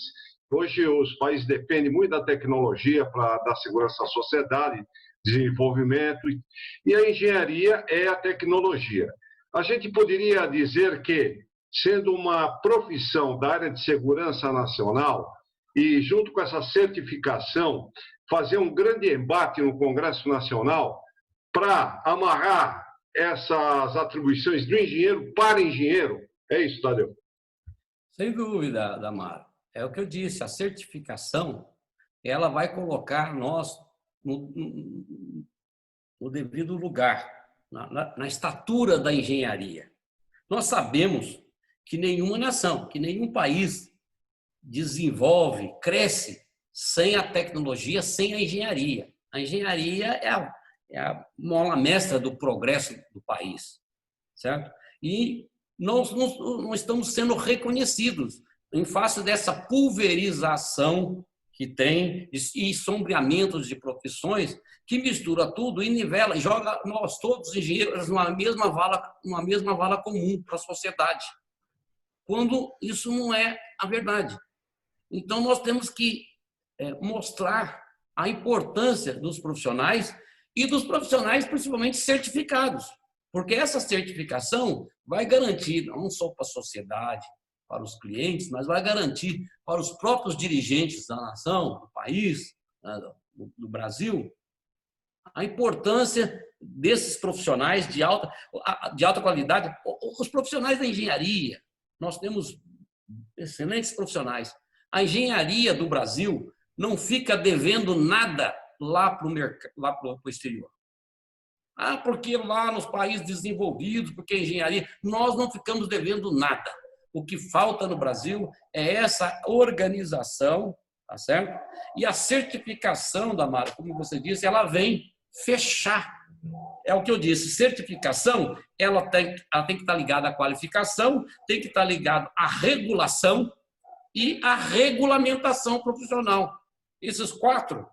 Hoje, os países dependem muito da tecnologia para dar segurança à sociedade, desenvolvimento, e a engenharia é a tecnologia. A gente poderia dizer que, sendo uma profissão da área de segurança nacional, e junto com essa certificação, fazer um grande embate no Congresso Nacional para amarrar essas atribuições do engenheiro para engenheiro. É isso, Tadeu? Sem dúvida, Damaro. É o que eu disse, a certificação ela vai colocar nós no devido lugar, na estatura da engenharia. Nós sabemos que nenhuma nação, que nenhum país desenvolve, cresce sem a tecnologia, sem a engenharia. A engenharia é a mola mestra do progresso do país, certo? E nós não estamos sendo reconhecidos. em face dessa pulverização que tem e sombreamentos de profissões que mistura tudo e nivela, joga nós todos engenheiros numa mesma vala comum para a sociedade, quando isso não é a verdade. Então, nós temos que mostrar a importância dos profissionais e dos profissionais principalmente certificados, porque essa certificação vai garantir não só para a sociedade, para os clientes, mas vai garantir para os próprios dirigentes da nação, do país, do Brasil, a importância desses profissionais de alta qualidade. Os profissionais da engenharia, nós temos excelentes profissionais. A engenharia do Brasil não fica devendo nada lá para o exterior. Porque lá nos países desenvolvidos, porque a engenharia, nós não ficamos devendo nada. O que falta no Brasil é essa organização, tá certo? E a certificação da marca, como você disse, ela vem fechar. É o que eu disse, certificação, ela tem que estar ligada à qualificação, tem que estar ligada à regulação e à regulamentação profissional. Essas quatro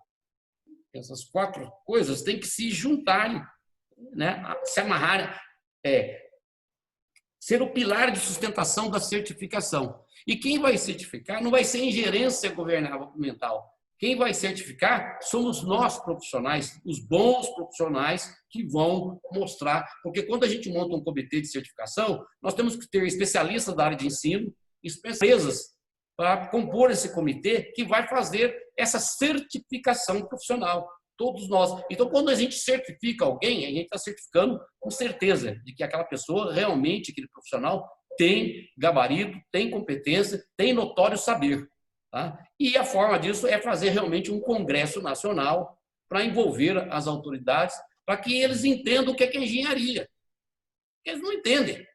coisas têm que se juntarem, né? Se amarrarem, ser o pilar de sustentação da certificação. E quem vai certificar não vai ser ingerência governamental. Quem vai certificar somos nós profissionais, os bons profissionais que vão mostrar. Porque quando a gente monta um comitê de certificação, nós temos que ter especialistas da área de ensino, empresas para compor esse comitê que vai fazer essa certificação profissional. Todos nós. Então, quando a gente certifica alguém, a gente está certificando com certeza de que aquela pessoa realmente, aquele profissional, tem gabarito, tem competência, tem notório saber. Tá? E a forma disso é fazer realmente um congresso nacional para envolver as autoridades, para que eles entendam o que é engenharia. Eles não entendem.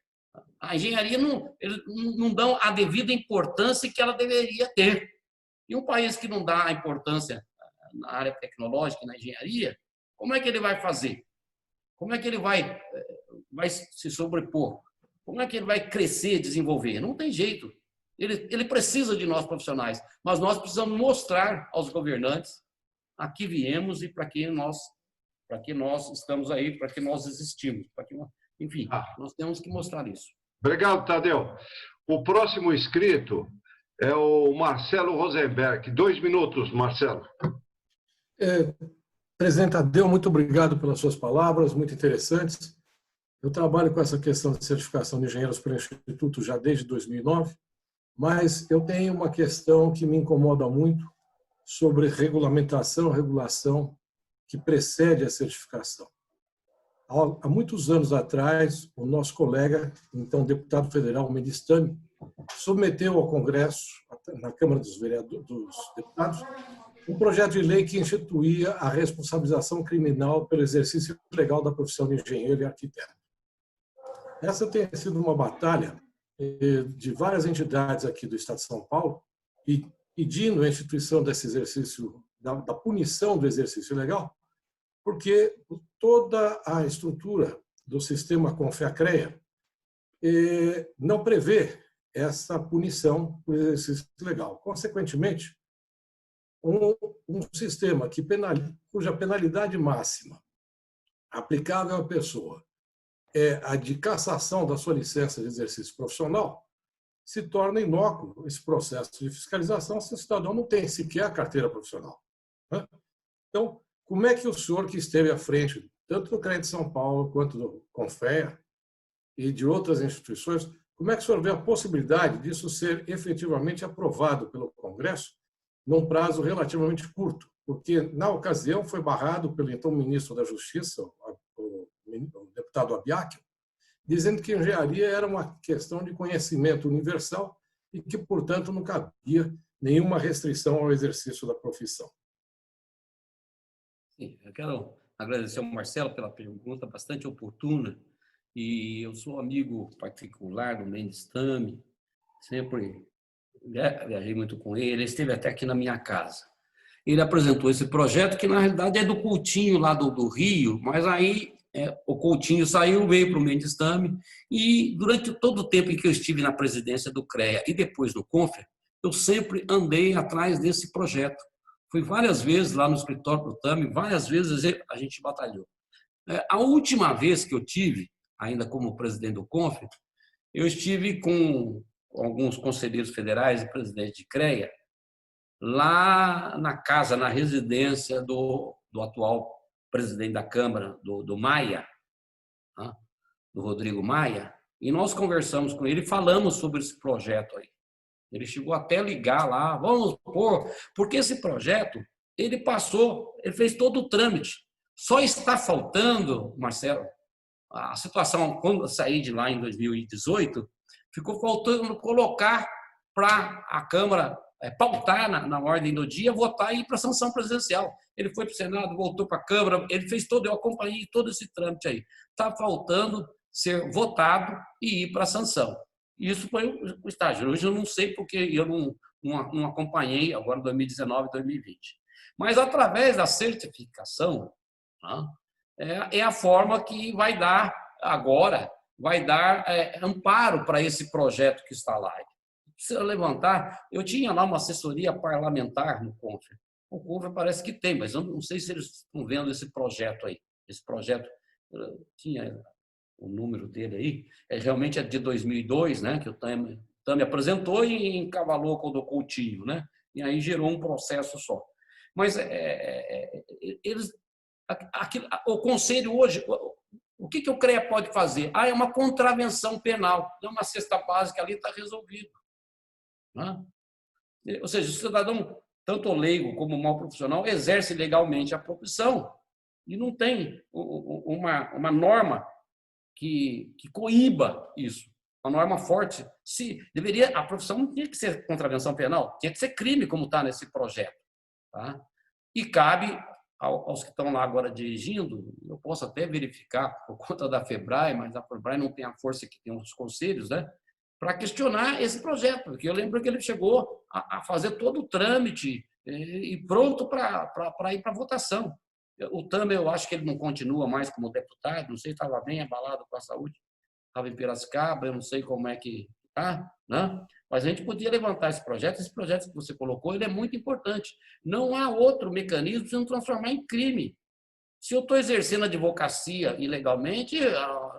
A engenharia eles não dão a devida importância que ela deveria ter. E um país que não dá a importância na área tecnológica e na engenharia, como é que ele vai fazer? Como é que ele vai se sobrepor? Como é que ele vai crescer, desenvolver? Não tem jeito. Ele precisa de nós profissionais, mas nós precisamos mostrar aos governantes a que viemos e para que nós estamos aí, para que nós existimos. Enfim, nós temos que mostrar isso. Obrigado, Tadeu. O próximo inscrito é o Marcelo Rosenberg. 2 minutos, Marcelo. Presidente Tadeu, muito obrigado pelas suas palavras, muito interessantes. Eu trabalho com essa questão de certificação de engenheiros pelo Instituto já desde 2009, mas eu tenho uma questão que me incomoda muito sobre regulação que precede a certificação. Há muitos anos atrás, o nosso colega, então deputado federal Mendes Tami, submeteu ao Congresso, na Câmara dos Deputados, um projeto de lei que instituía a responsabilização criminal pelo exercício ilegal da profissão de engenheiro e arquiteto. Essa tem sido uma batalha de várias entidades aqui do Estado de São Paulo, pedindo a instituição desse exercício, da punição do exercício ilegal, porque toda a estrutura do sistema CONFEA-CREA não prevê essa punição por exercício ilegal. Consequentemente, um sistema cuja penalidade máxima aplicável à pessoa é a de cassação da sua licença de exercício profissional, se torna inócuo esse processo de fiscalização se o cidadão não tem sequer a carteira profissional. Então, como é que o senhor que esteve à frente, tanto do CREA de São Paulo quanto do CONFEA e de outras instituições, como é que o senhor vê a possibilidade disso ser efetivamente aprovado pelo Congresso num prazo relativamente curto? Porque, na ocasião, foi barrado pelo então ministro da Justiça, o deputado Abiacchio, dizendo que engenharia era uma questão de conhecimento universal e que, portanto, não cabia nenhuma restrição ao exercício da profissão. Sim, eu quero agradecer ao Marcelo pela pergunta bastante oportuna. E eu sou amigo particular do Mendes Tami, sempre viajei muito com ele, ele esteve até aqui na minha casa. Ele apresentou esse projeto que, na realidade, é do Coutinho, lá do Rio, mas aí o Coutinho saiu, veio para o Mendes Tami, e durante todo o tempo em que eu estive na presidência do CREA e depois do CONFEA, eu sempre andei atrás desse projeto. Fui várias vezes lá no escritório do TAMI, várias vezes a gente batalhou. A última vez que eu tive, ainda como presidente do CONF, eu estive com alguns conselheiros federais e presidente de CREA, lá na casa, na residência do atual presidente da Câmara, do Maia, né? Do Rodrigo Maia, e nós conversamos com ele e falamos sobre esse projeto aí. Ele chegou até a ligar lá, vamos pôr, porque esse projeto, ele passou, ele fez todo o trâmite. Só está faltando, Marcelo, a situação, quando eu saí de lá em 2018, ficou faltando colocar para a Câmara pautar na ordem do dia, votar e ir para a sanção presidencial. Ele foi para o Senado, voltou para a Câmara, ele fez todo, eu acompanhei todo esse trâmite aí. Está faltando ser votado e ir para a sanção. Isso foi o estágio. Hoje eu não sei porque eu não acompanhei agora 2019 e 2020. Mas através da certificação, né, é a forma que vai dar agora, vai dar amparo para esse projeto que está lá. Se eu levantar, eu tinha lá uma assessoria parlamentar no CONF. O CONF parece que tem, mas eu não sei se eles estão vendo esse projeto aí. Esse projeto tinha o número dele aí, realmente é de 2002, né, que o TAMI apresentou e encavalou com o do Coutinho, né, e aí gerou um processo só. Mas eles, o Conselho hoje, o que o CREA pode fazer? É uma contravenção penal, é uma cesta básica ali, está resolvido. Né? Ou seja, o cidadão, tanto leigo como mal profissional, exerce legalmente a profissão e não tem uma norma que coíba isso, uma norma forte. A profissão não tinha que ser contravenção penal, tinha que ser crime, como está nesse projeto. Tá? E cabe aos que estão lá agora dirigindo, eu posso até verificar por conta da FEBRAE, mas a FEBRAE não tem a força que tem os conselhos, né? Para questionar esse projeto, porque eu lembro que ele chegou a fazer todo o trâmite e pronto para ir para a votação. O TAMI, eu acho que ele não continua mais como deputado, não sei, estava bem abalado com a saúde, estava em Piracicaba, eu não sei como é que está, né? Mas a gente podia levantar esse projeto que você colocou, ele é muito importante. Não há outro mecanismo de não transformar em crime. Se eu estou exercendo advocacia ilegalmente,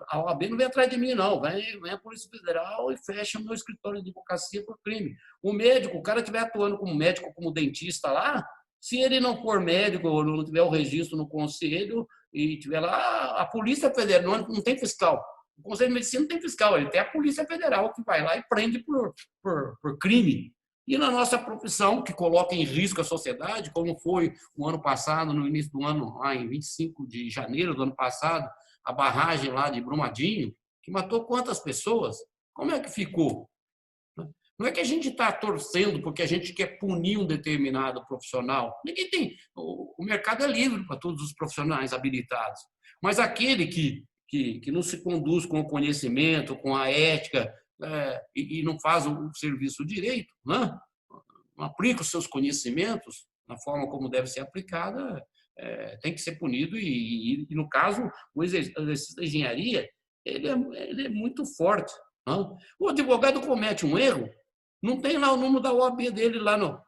a OAB não vem atrás de mim, não. Vem a Polícia Federal e fecha o meu escritório de advocacia por crime. O médico, o cara estiver atuando como médico, como dentista lá, se ele não for médico ou não tiver o registro no conselho e tiver lá, a Polícia Federal não tem fiscal. O Conselho de Medicina não tem fiscal, ele tem a Polícia Federal que vai lá e prende por crime. E na nossa profissão, que coloca em risco a sociedade, como foi o ano passado, no início do ano, lá em 25 de janeiro do ano passado, a barragem lá de Brumadinho, que matou quantas pessoas? Como é que ficou? Não é que a gente está torcendo porque a gente quer punir um determinado profissional. Ninguém tem. O mercado é livre para todos os profissionais habilitados. Mas aquele que não se conduz com o conhecimento, com a ética, e não faz o serviço direito, né? Não aplica os seus conhecimentos na forma como deve ser aplicada, tem que ser punido. E no caso, o exercício da engenharia ele é muito forte. Né? O advogado comete um erro, não tem lá o número da OAB dele lá não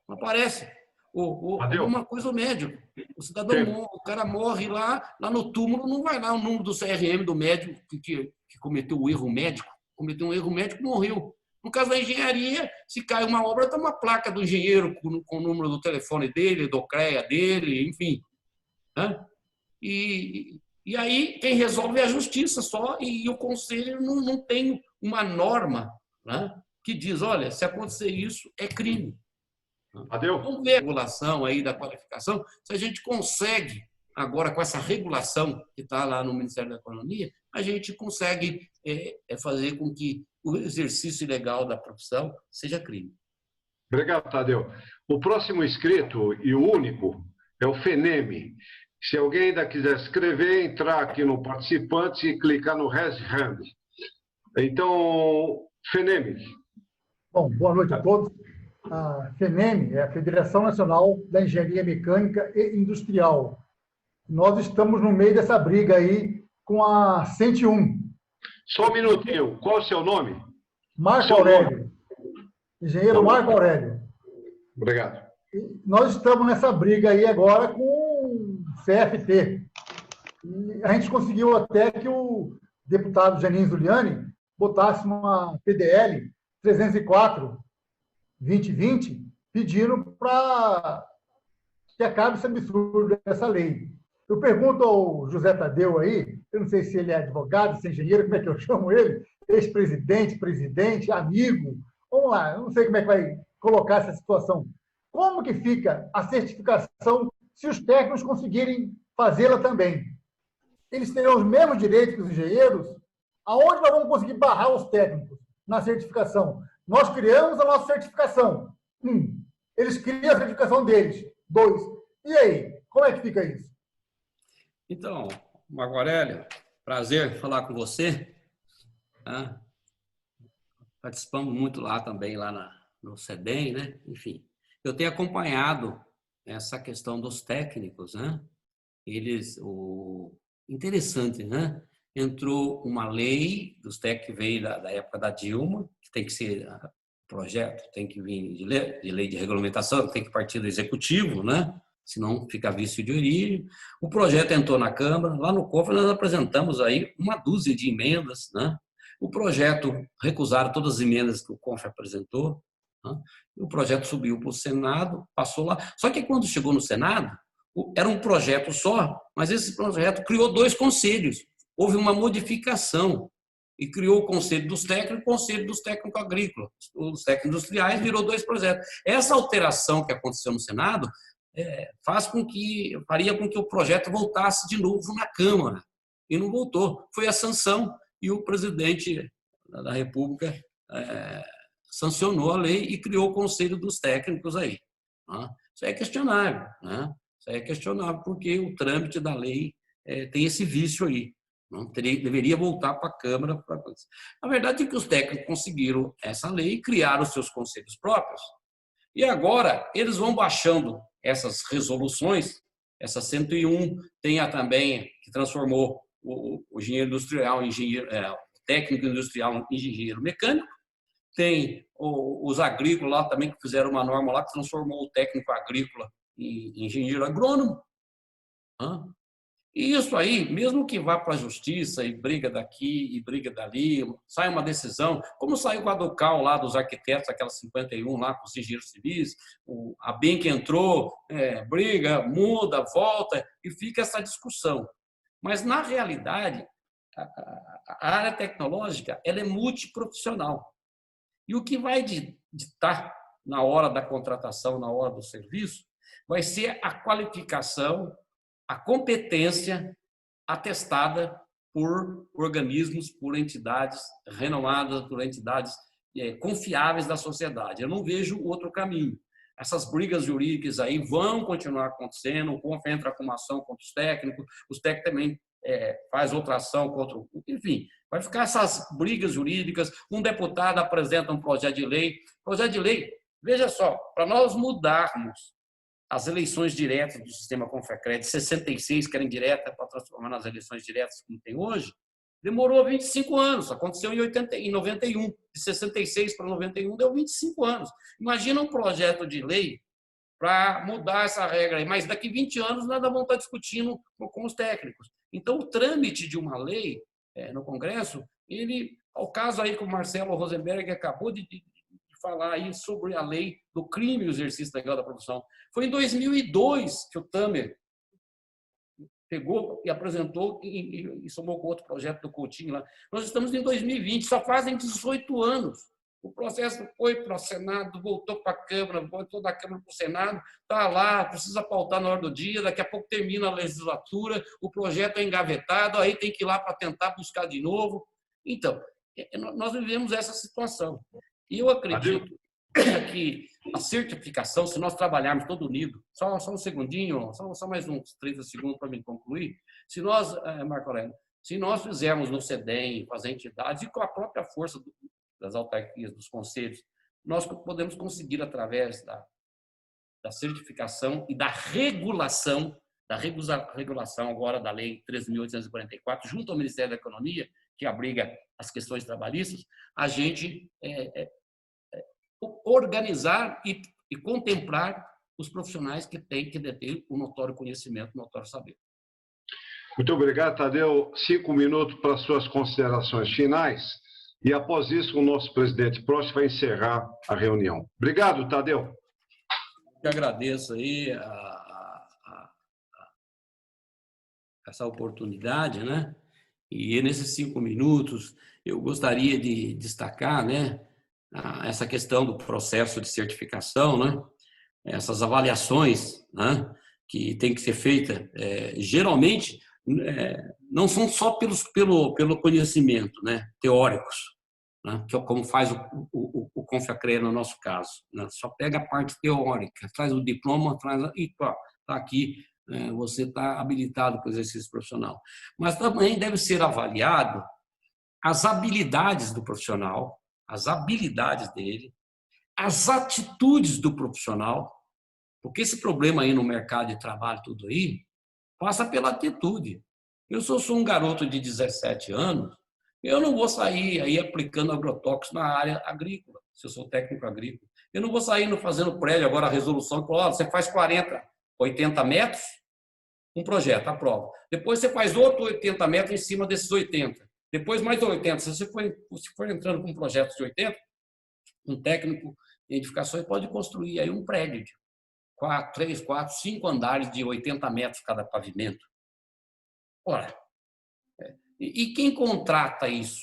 aparece. Alguma coisa o médico. O cidadão, o cara morre lá no túmulo, não vai lá o número do CRM do médico que cometeu o erro médico. Cometeu um erro médico, morreu. No caso da engenharia, se cai uma obra, está uma placa do engenheiro com o número do telefone dele, do CREA dele, enfim. Né? E aí quem resolve é a justiça só, e o conselho não tem uma norma, né, que diz, olha, se acontecer isso, é crime. Adeu. Vamos ver a regulação aí da qualificação, se a gente consegue, agora com essa regulação que está lá no Ministério da Economia, a gente consegue fazer com que o exercício ilegal da profissão seja crime. Obrigado, Tadeu. O próximo inscrito e o único é o FENEME. Se alguém ainda quiser escrever, entrar aqui no Participantes e clicar no Raise Hand. Então, FENEME. Bom, boa noite a todos. A FENEME é a Federação Nacional da Engenharia Mecânica e Industrial. Nós estamos no meio dessa briga aí com a 101. Só um minutinho. Qual é o seu nome? Marco Aurélio. Engenheiro Marco Aurélio. Obrigado. Nós estamos nessa briga aí agora com o CFT. E a gente conseguiu até que o deputado Janine Zuliani botasse uma PDL 304/2020 pedindo para que acabe esse absurdo dessa lei. Eu pergunto ao José Tadeu aí, eu não sei se ele é advogado, se é engenheiro, como é que eu chamo ele, ex-presidente, presidente, amigo. Vamos lá, eu não sei como é que vai colocar essa situação. Como que fica a certificação se os técnicos conseguirem fazê-la também? Eles terão os mesmos direitos que os engenheiros? Aonde nós vamos conseguir barrar os técnicos na certificação? Nós criamos a nossa certificação. Eles criam a certificação deles. 2. E aí? Como é que fica isso? Então, Marco Aurélio, prazer falar com você. Participamos muito lá também, lá no CEDEM, né? Enfim, eu tenho acompanhado essa questão dos técnicos, né? Interessante, né? Entrou uma lei dos técnicos que veio da época da Dilma, que tem que ser projeto, tem que vir de lei de regulamentação, tem que partir do executivo, né? Senão fica vício de origem. O projeto entrou na Câmara, lá no CONFA nós apresentamos aí uma dúzia de emendas, né? O projeto, recusaram todas as emendas que o CONFA apresentou, né? O projeto subiu para o Senado, passou lá. Só que quando chegou no Senado, era um projeto só, mas esse projeto criou 2 conselhos. Houve uma modificação e criou o Conselho dos Técnicos e o Conselho dos Técnicos Agrícolas. Os técnicos industriais virou 2 projetos. Essa alteração que aconteceu no Senado faria com que o projeto voltasse de novo na Câmara. E não voltou. Foi a sanção e o presidente da República sancionou a lei e criou o Conselho dos Técnicos aí. Né? Isso é questionável, né? Isso é questionável porque o trâmite da lei tem esse vício aí. Não deveria voltar para a Câmara. A verdade é que os técnicos conseguiram essa lei e criaram os seus conselhos próprios. E agora eles vão baixando essas resoluções. Essa 101 tem também que transformou o engenheiro industrial em técnico industrial em engenheiro mecânico. Tem os agrícolas lá também que fizeram uma norma lá que transformou o técnico agrícola em engenheiro agrônomo. E isso aí, mesmo que vá para a justiça e briga daqui e briga dali, sai uma decisão, como saiu com a Docal lá dos arquitetos, aquela 51 lá com os engenheiros civis, a BEM que entrou, briga, muda, volta, e fica essa discussão. Mas, na realidade, a área tecnológica ela é multiprofissional. E o que vai ditar na hora da contratação, na hora do serviço, vai ser a qualificação, a competência atestada por organismos, por entidades renomadas, por entidades confiáveis da sociedade. Eu não vejo outro caminho. Essas brigas jurídicas aí vão continuar acontecendo, o CONFA entra com uma ação contra os técnicos também faz outra ação contra o... Enfim, vai ficar essas brigas jurídicas, um deputado apresenta um projeto de lei, veja só, para nós mudarmos as eleições diretas do sistema Confecred, 66 que eram diretas para transformar nas eleições diretas como tem hoje, demorou 25 anos, aconteceu em 91, de 66 para 91 deu 25 anos. Imagina um projeto de lei para mudar essa regra aí, mas daqui 20 anos nós vamos estar discutindo com os técnicos. Então, o trâmite de uma lei no Congresso, ao caso aí que o Marcelo Rosenberg acabou de falar aí sobre a lei do crime e o exercício legal da profissão. Foi em 2002 que o Tamer pegou e apresentou e somou com outro projeto do Coutinho lá. Nós estamos em 2020, só fazem 18 anos. O processo foi para o Senado, voltou para a Câmara, voltou da Câmara para o Senado, está lá, precisa pautar na hora do dia, daqui a pouco termina a legislatura, o projeto é engavetado, aí tem que ir lá para tentar buscar de novo. Então, nós vivemos essa situação. E eu acredito que a certificação, se nós trabalharmos todo unido, só um segundinho, só mais uns 30 segundos para me concluir, se nós, Marco Aurélio, se nós fizermos no CEDEM, com as entidades e com a própria força das autarquias, dos conselhos, nós podemos conseguir, através da certificação e da regulação agora da Lei 13.844, junto ao Ministério da Economia, que abriga as questões trabalhistas, a gente organizar e contemplar os profissionais que têm que deter o notório conhecimento, o notório saber. Muito obrigado, Tadeu. 5 minutos para suas considerações finais. E, após isso, o nosso presidente Prost vai encerrar a reunião. Obrigado, Tadeu. Eu agradeço aí essa oportunidade, né? E nesses 5 minutos, eu gostaria de destacar, né, essa questão do processo de certificação, né? Essas avaliações, né, que tem que ser feita, geralmente, não são só pelo conhecimento, né, teóricos, né, que é como faz o Confeacrea no nosso caso, né, só pega a parte teórica, traz o diploma, e está aqui, você está habilitado para o exercício profissional. Mas também deve ser avaliado as habilidades do profissional, as habilidades dele, as atitudes do profissional, porque esse problema aí no mercado de trabalho, tudo aí, passa pela atitude. Eu sou um garoto de 17 anos, eu não vou sair aí aplicando agrotóxicos na área agrícola, se eu sou técnico agrícola. Eu não vou sair fazendo prédio, agora a resolução, você faz 40, 80 metros, um projeto, aprova. Depois você faz outro 80 metros em cima desses 80. Depois mais 80. Se você for entrando com projetos de 80, um técnico em edificações pode construir aí um prédio de 3, 4, 5 andares de 80 metros cada pavimento. Ora, e quem contrata isso?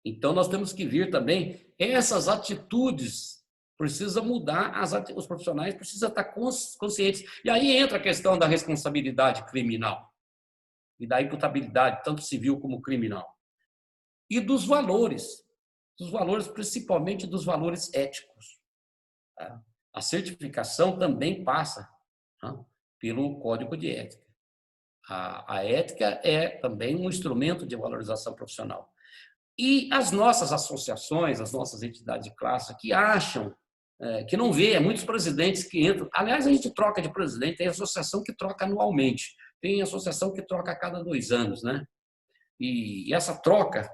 Então, nós temos que vir também, essas atitudes, precisa mudar, os profissionais precisam estar conscientes. E aí entra a questão da responsabilidade criminal e da imputabilidade, tanto civil como criminal. E dos valores, principalmente dos valores éticos. A certificação também passa pelo Código de Ética. A ética é também um instrumento de valorização profissional. E as nossas associações, as nossas entidades de classe que acham, que não vê, muitos presidentes que entram. Aliás, a gente troca de presidente, tem associação que troca anualmente, tem associação que troca a cada 2 anos, né? E essa troca,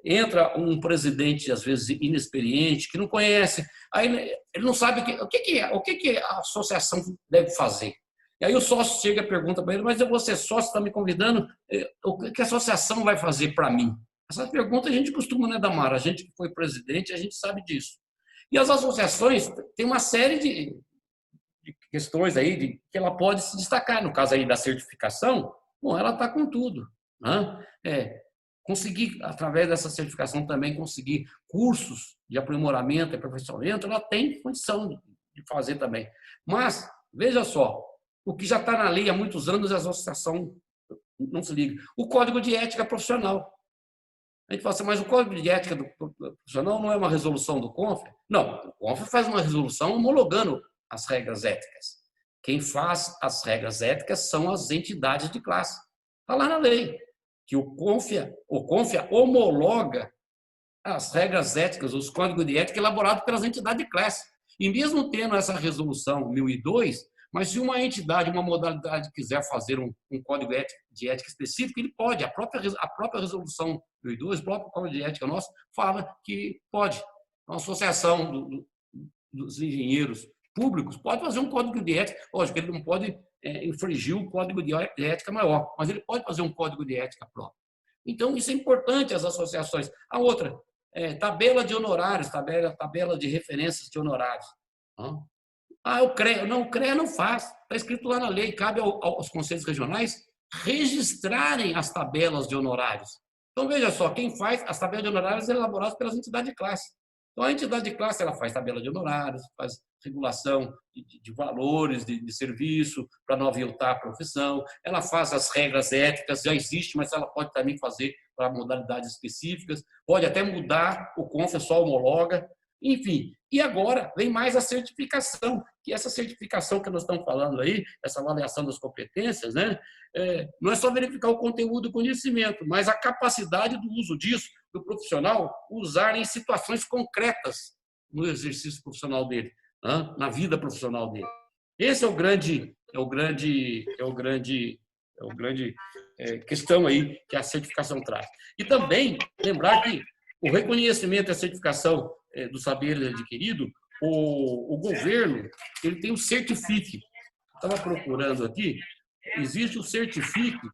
entra um presidente, às vezes, inexperiente, que não conhece, aí ele não sabe o que a associação deve fazer. E aí o sócio chega e pergunta para ele, mas eu vou ser sócio, está me convidando, o que a associação vai fazer para mim? Essa pergunta a gente costuma, né, Damara? A gente que foi presidente, a gente sabe disso. E as associações têm uma série de questões aí que ela pode se destacar. No caso aí da certificação, bom, ela está com tudo, né? Conseguir, através dessa certificação também, conseguir cursos de aprimoramento e aperfeiçoamento, ela tem condição de fazer também. Mas, veja só, o que já está na lei há muitos anos, a associação não se liga. O Código de Ética Profissional. A gente fala assim, mas o Código de Ética do Profissional não é uma resolução do CONFER? Não, o CONFER faz uma resolução homologando as regras éticas. Quem faz as regras éticas são as entidades de classe. Está lá na lei que o CONFER homologa as regras éticas, os códigos de ética elaborados pelas entidades de classe. E mesmo tendo essa resolução 1002, mas se uma entidade, uma modalidade quiser fazer um código de ética específico, ele pode. A própria resolução 1002, o próprio código de ética nosso, fala que pode. A associação dos engenheiros públicos pode fazer um código de ética. Lógico, ele não pode infringir um código de ética maior, mas ele pode fazer um código de ética próprio. Então, isso é importante, as associações. A outra, tabela de honorários, tabela de referências de honorários. O CREA. Não, o CREA não faz. Está escrito lá na lei. Cabe aos conselhos regionais registrarem as tabelas de honorários. Então, veja só, quem faz as tabelas de honorários são elaboradas pelas entidades de classe. Então, a entidade de classe ela faz tabela de honorários, faz regulação de valores de serviço para não aviltar a profissão, ela faz as regras éticas, já existe, mas ela pode também fazer para modalidades específicas, pode até mudar, o CONFER só homologa, enfim. E agora vem mais a certificação, que essa certificação que nós estamos falando aí, essa avaliação das competências, né, não é só verificar o conteúdo do conhecimento, mas a capacidade do uso disso, do profissional usar em situações concretas no exercício profissional dele, na vida profissional dele. Esse é o grande questão aí que a certificação traz. E também lembrar que o reconhecimento e a certificação do saber adquirido, o governo ele tem o Certifique. Estava procurando aqui, existe o Certifique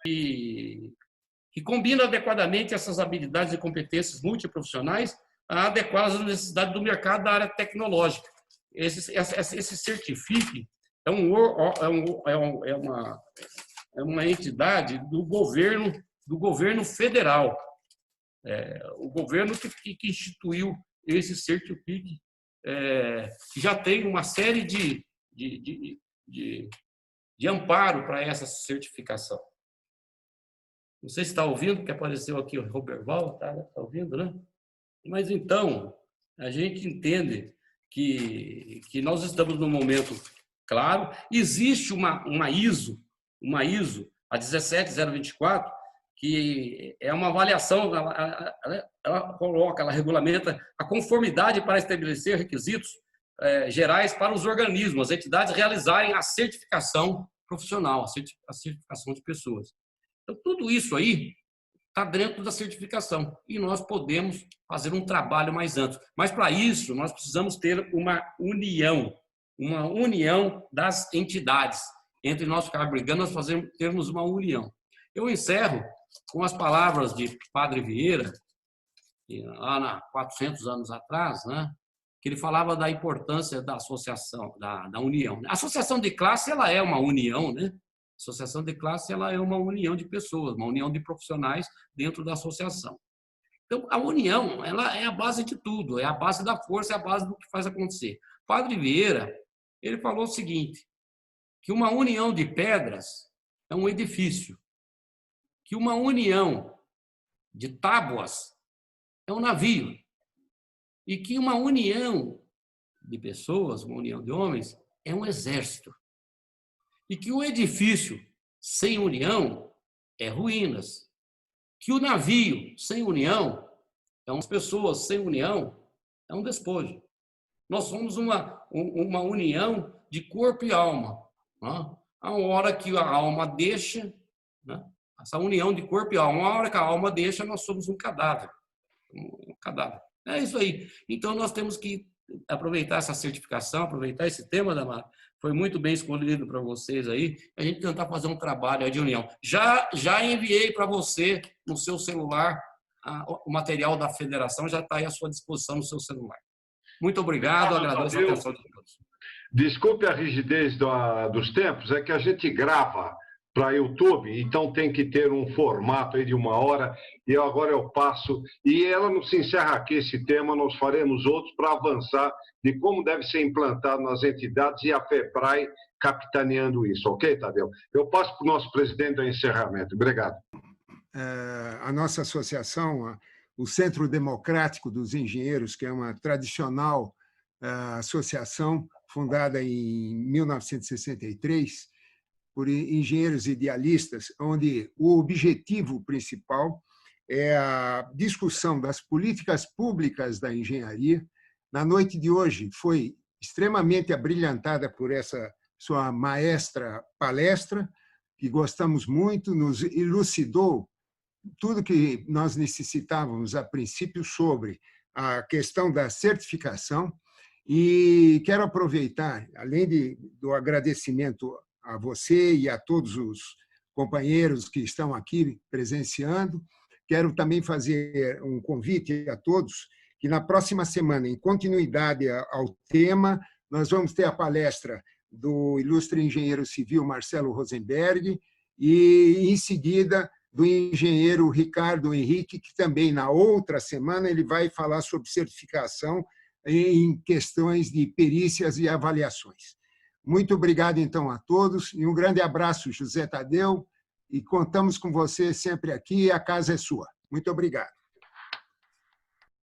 que combina adequadamente essas habilidades e competências multiprofissionais adequadas às necessidades do mercado da área tecnológica. Esse Certifique é uma entidade do governo federal. O governo que instituiu esse Certifique, que já tem uma série de amparo para essa certificação. Não sei se está ouvindo, porque apareceu aqui o Roberval, está ouvindo, né? Mas, então, a gente entende que nós estamos num momento claro. Existe uma ISO, a 17024, que é uma avaliação, ela coloca, ela regulamenta a conformidade para estabelecer requisitos gerais para os organismos, as entidades realizarem a certificação profissional, a certificação de pessoas. Então, tudo isso aí está dentro da certificação e nós podemos fazer um trabalho mais amplo. Mas, para isso, nós precisamos ter uma união das entidades. Entre nós ficar brigando, nós termos uma união. Eu encerro com as palavras de Padre Vieira, lá há 400 anos atrás, né, que ele falava da importância da associação, da união. A associação de classe ela é uma união, né? A associação de classe ela é uma união de pessoas, uma união de profissionais dentro da associação. Então, a união ela é a base de tudo, é a base da força, é a base do que faz acontecer. Padre Vieira, ele falou o seguinte, que uma união de pedras é um edifício, que uma união de tábuas é um navio, e que uma união de pessoas, uma união de homens, é um exército. E que o edifício sem união é ruínas. Que o navio sem união, as pessoas sem união, é um despojo. Nós somos uma união de corpo e alma. Né? A hora que a alma deixa, né? Essa união de corpo e alma, a hora que a alma deixa, nós somos um cadáver. Um cadáver. É isso aí. Então, nós temos que aproveitar essa certificação, aproveitar esse tema, Damara. Foi muito bem escolhido para vocês aí, a gente tentar fazer um trabalho de união. Já enviei para você, no seu celular, o material da federação, já está aí à sua disposição no seu celular. Muito obrigado, agradeço a atenção de todos. Desculpe a rigidez dos tempos, é que a gente grava para YouTube, então tem que ter um formato aí de 1 hora, e agora eu passo, e ela não se encerra aqui esse tema, nós faremos outros para avançar de como deve ser implantado nas entidades e a FEPRAE capitaneando isso, ok, Tadeu? Eu passo para o nosso presidente do encerramento. Obrigado. A nossa associação, o Centro Democrático dos Engenheiros, que é uma tradicional associação fundada em 1963, por engenheiros idealistas, onde o objetivo principal é a discussão das políticas públicas da engenharia. Na noite de hoje foi extremamente abrilhantada por essa sua maestra palestra, que gostamos muito, nos elucidou tudo que nós necessitávamos a princípio sobre a questão da certificação. E quero aproveitar, além do agradecimento a você e a todos os companheiros que estão aqui presenciando, quero também fazer um convite a todos que na próxima semana, em continuidade ao tema, nós vamos ter a palestra do ilustre engenheiro civil Marcelo Rosenberg e, em seguida, do engenheiro Ricardo Henrique, que também, na outra semana, ele vai falar sobre certificação em questões de perícias e avaliações. Muito obrigado, então, a todos, e um grande abraço, José Tadeu, e contamos com você sempre aqui, a casa é sua. Muito obrigado.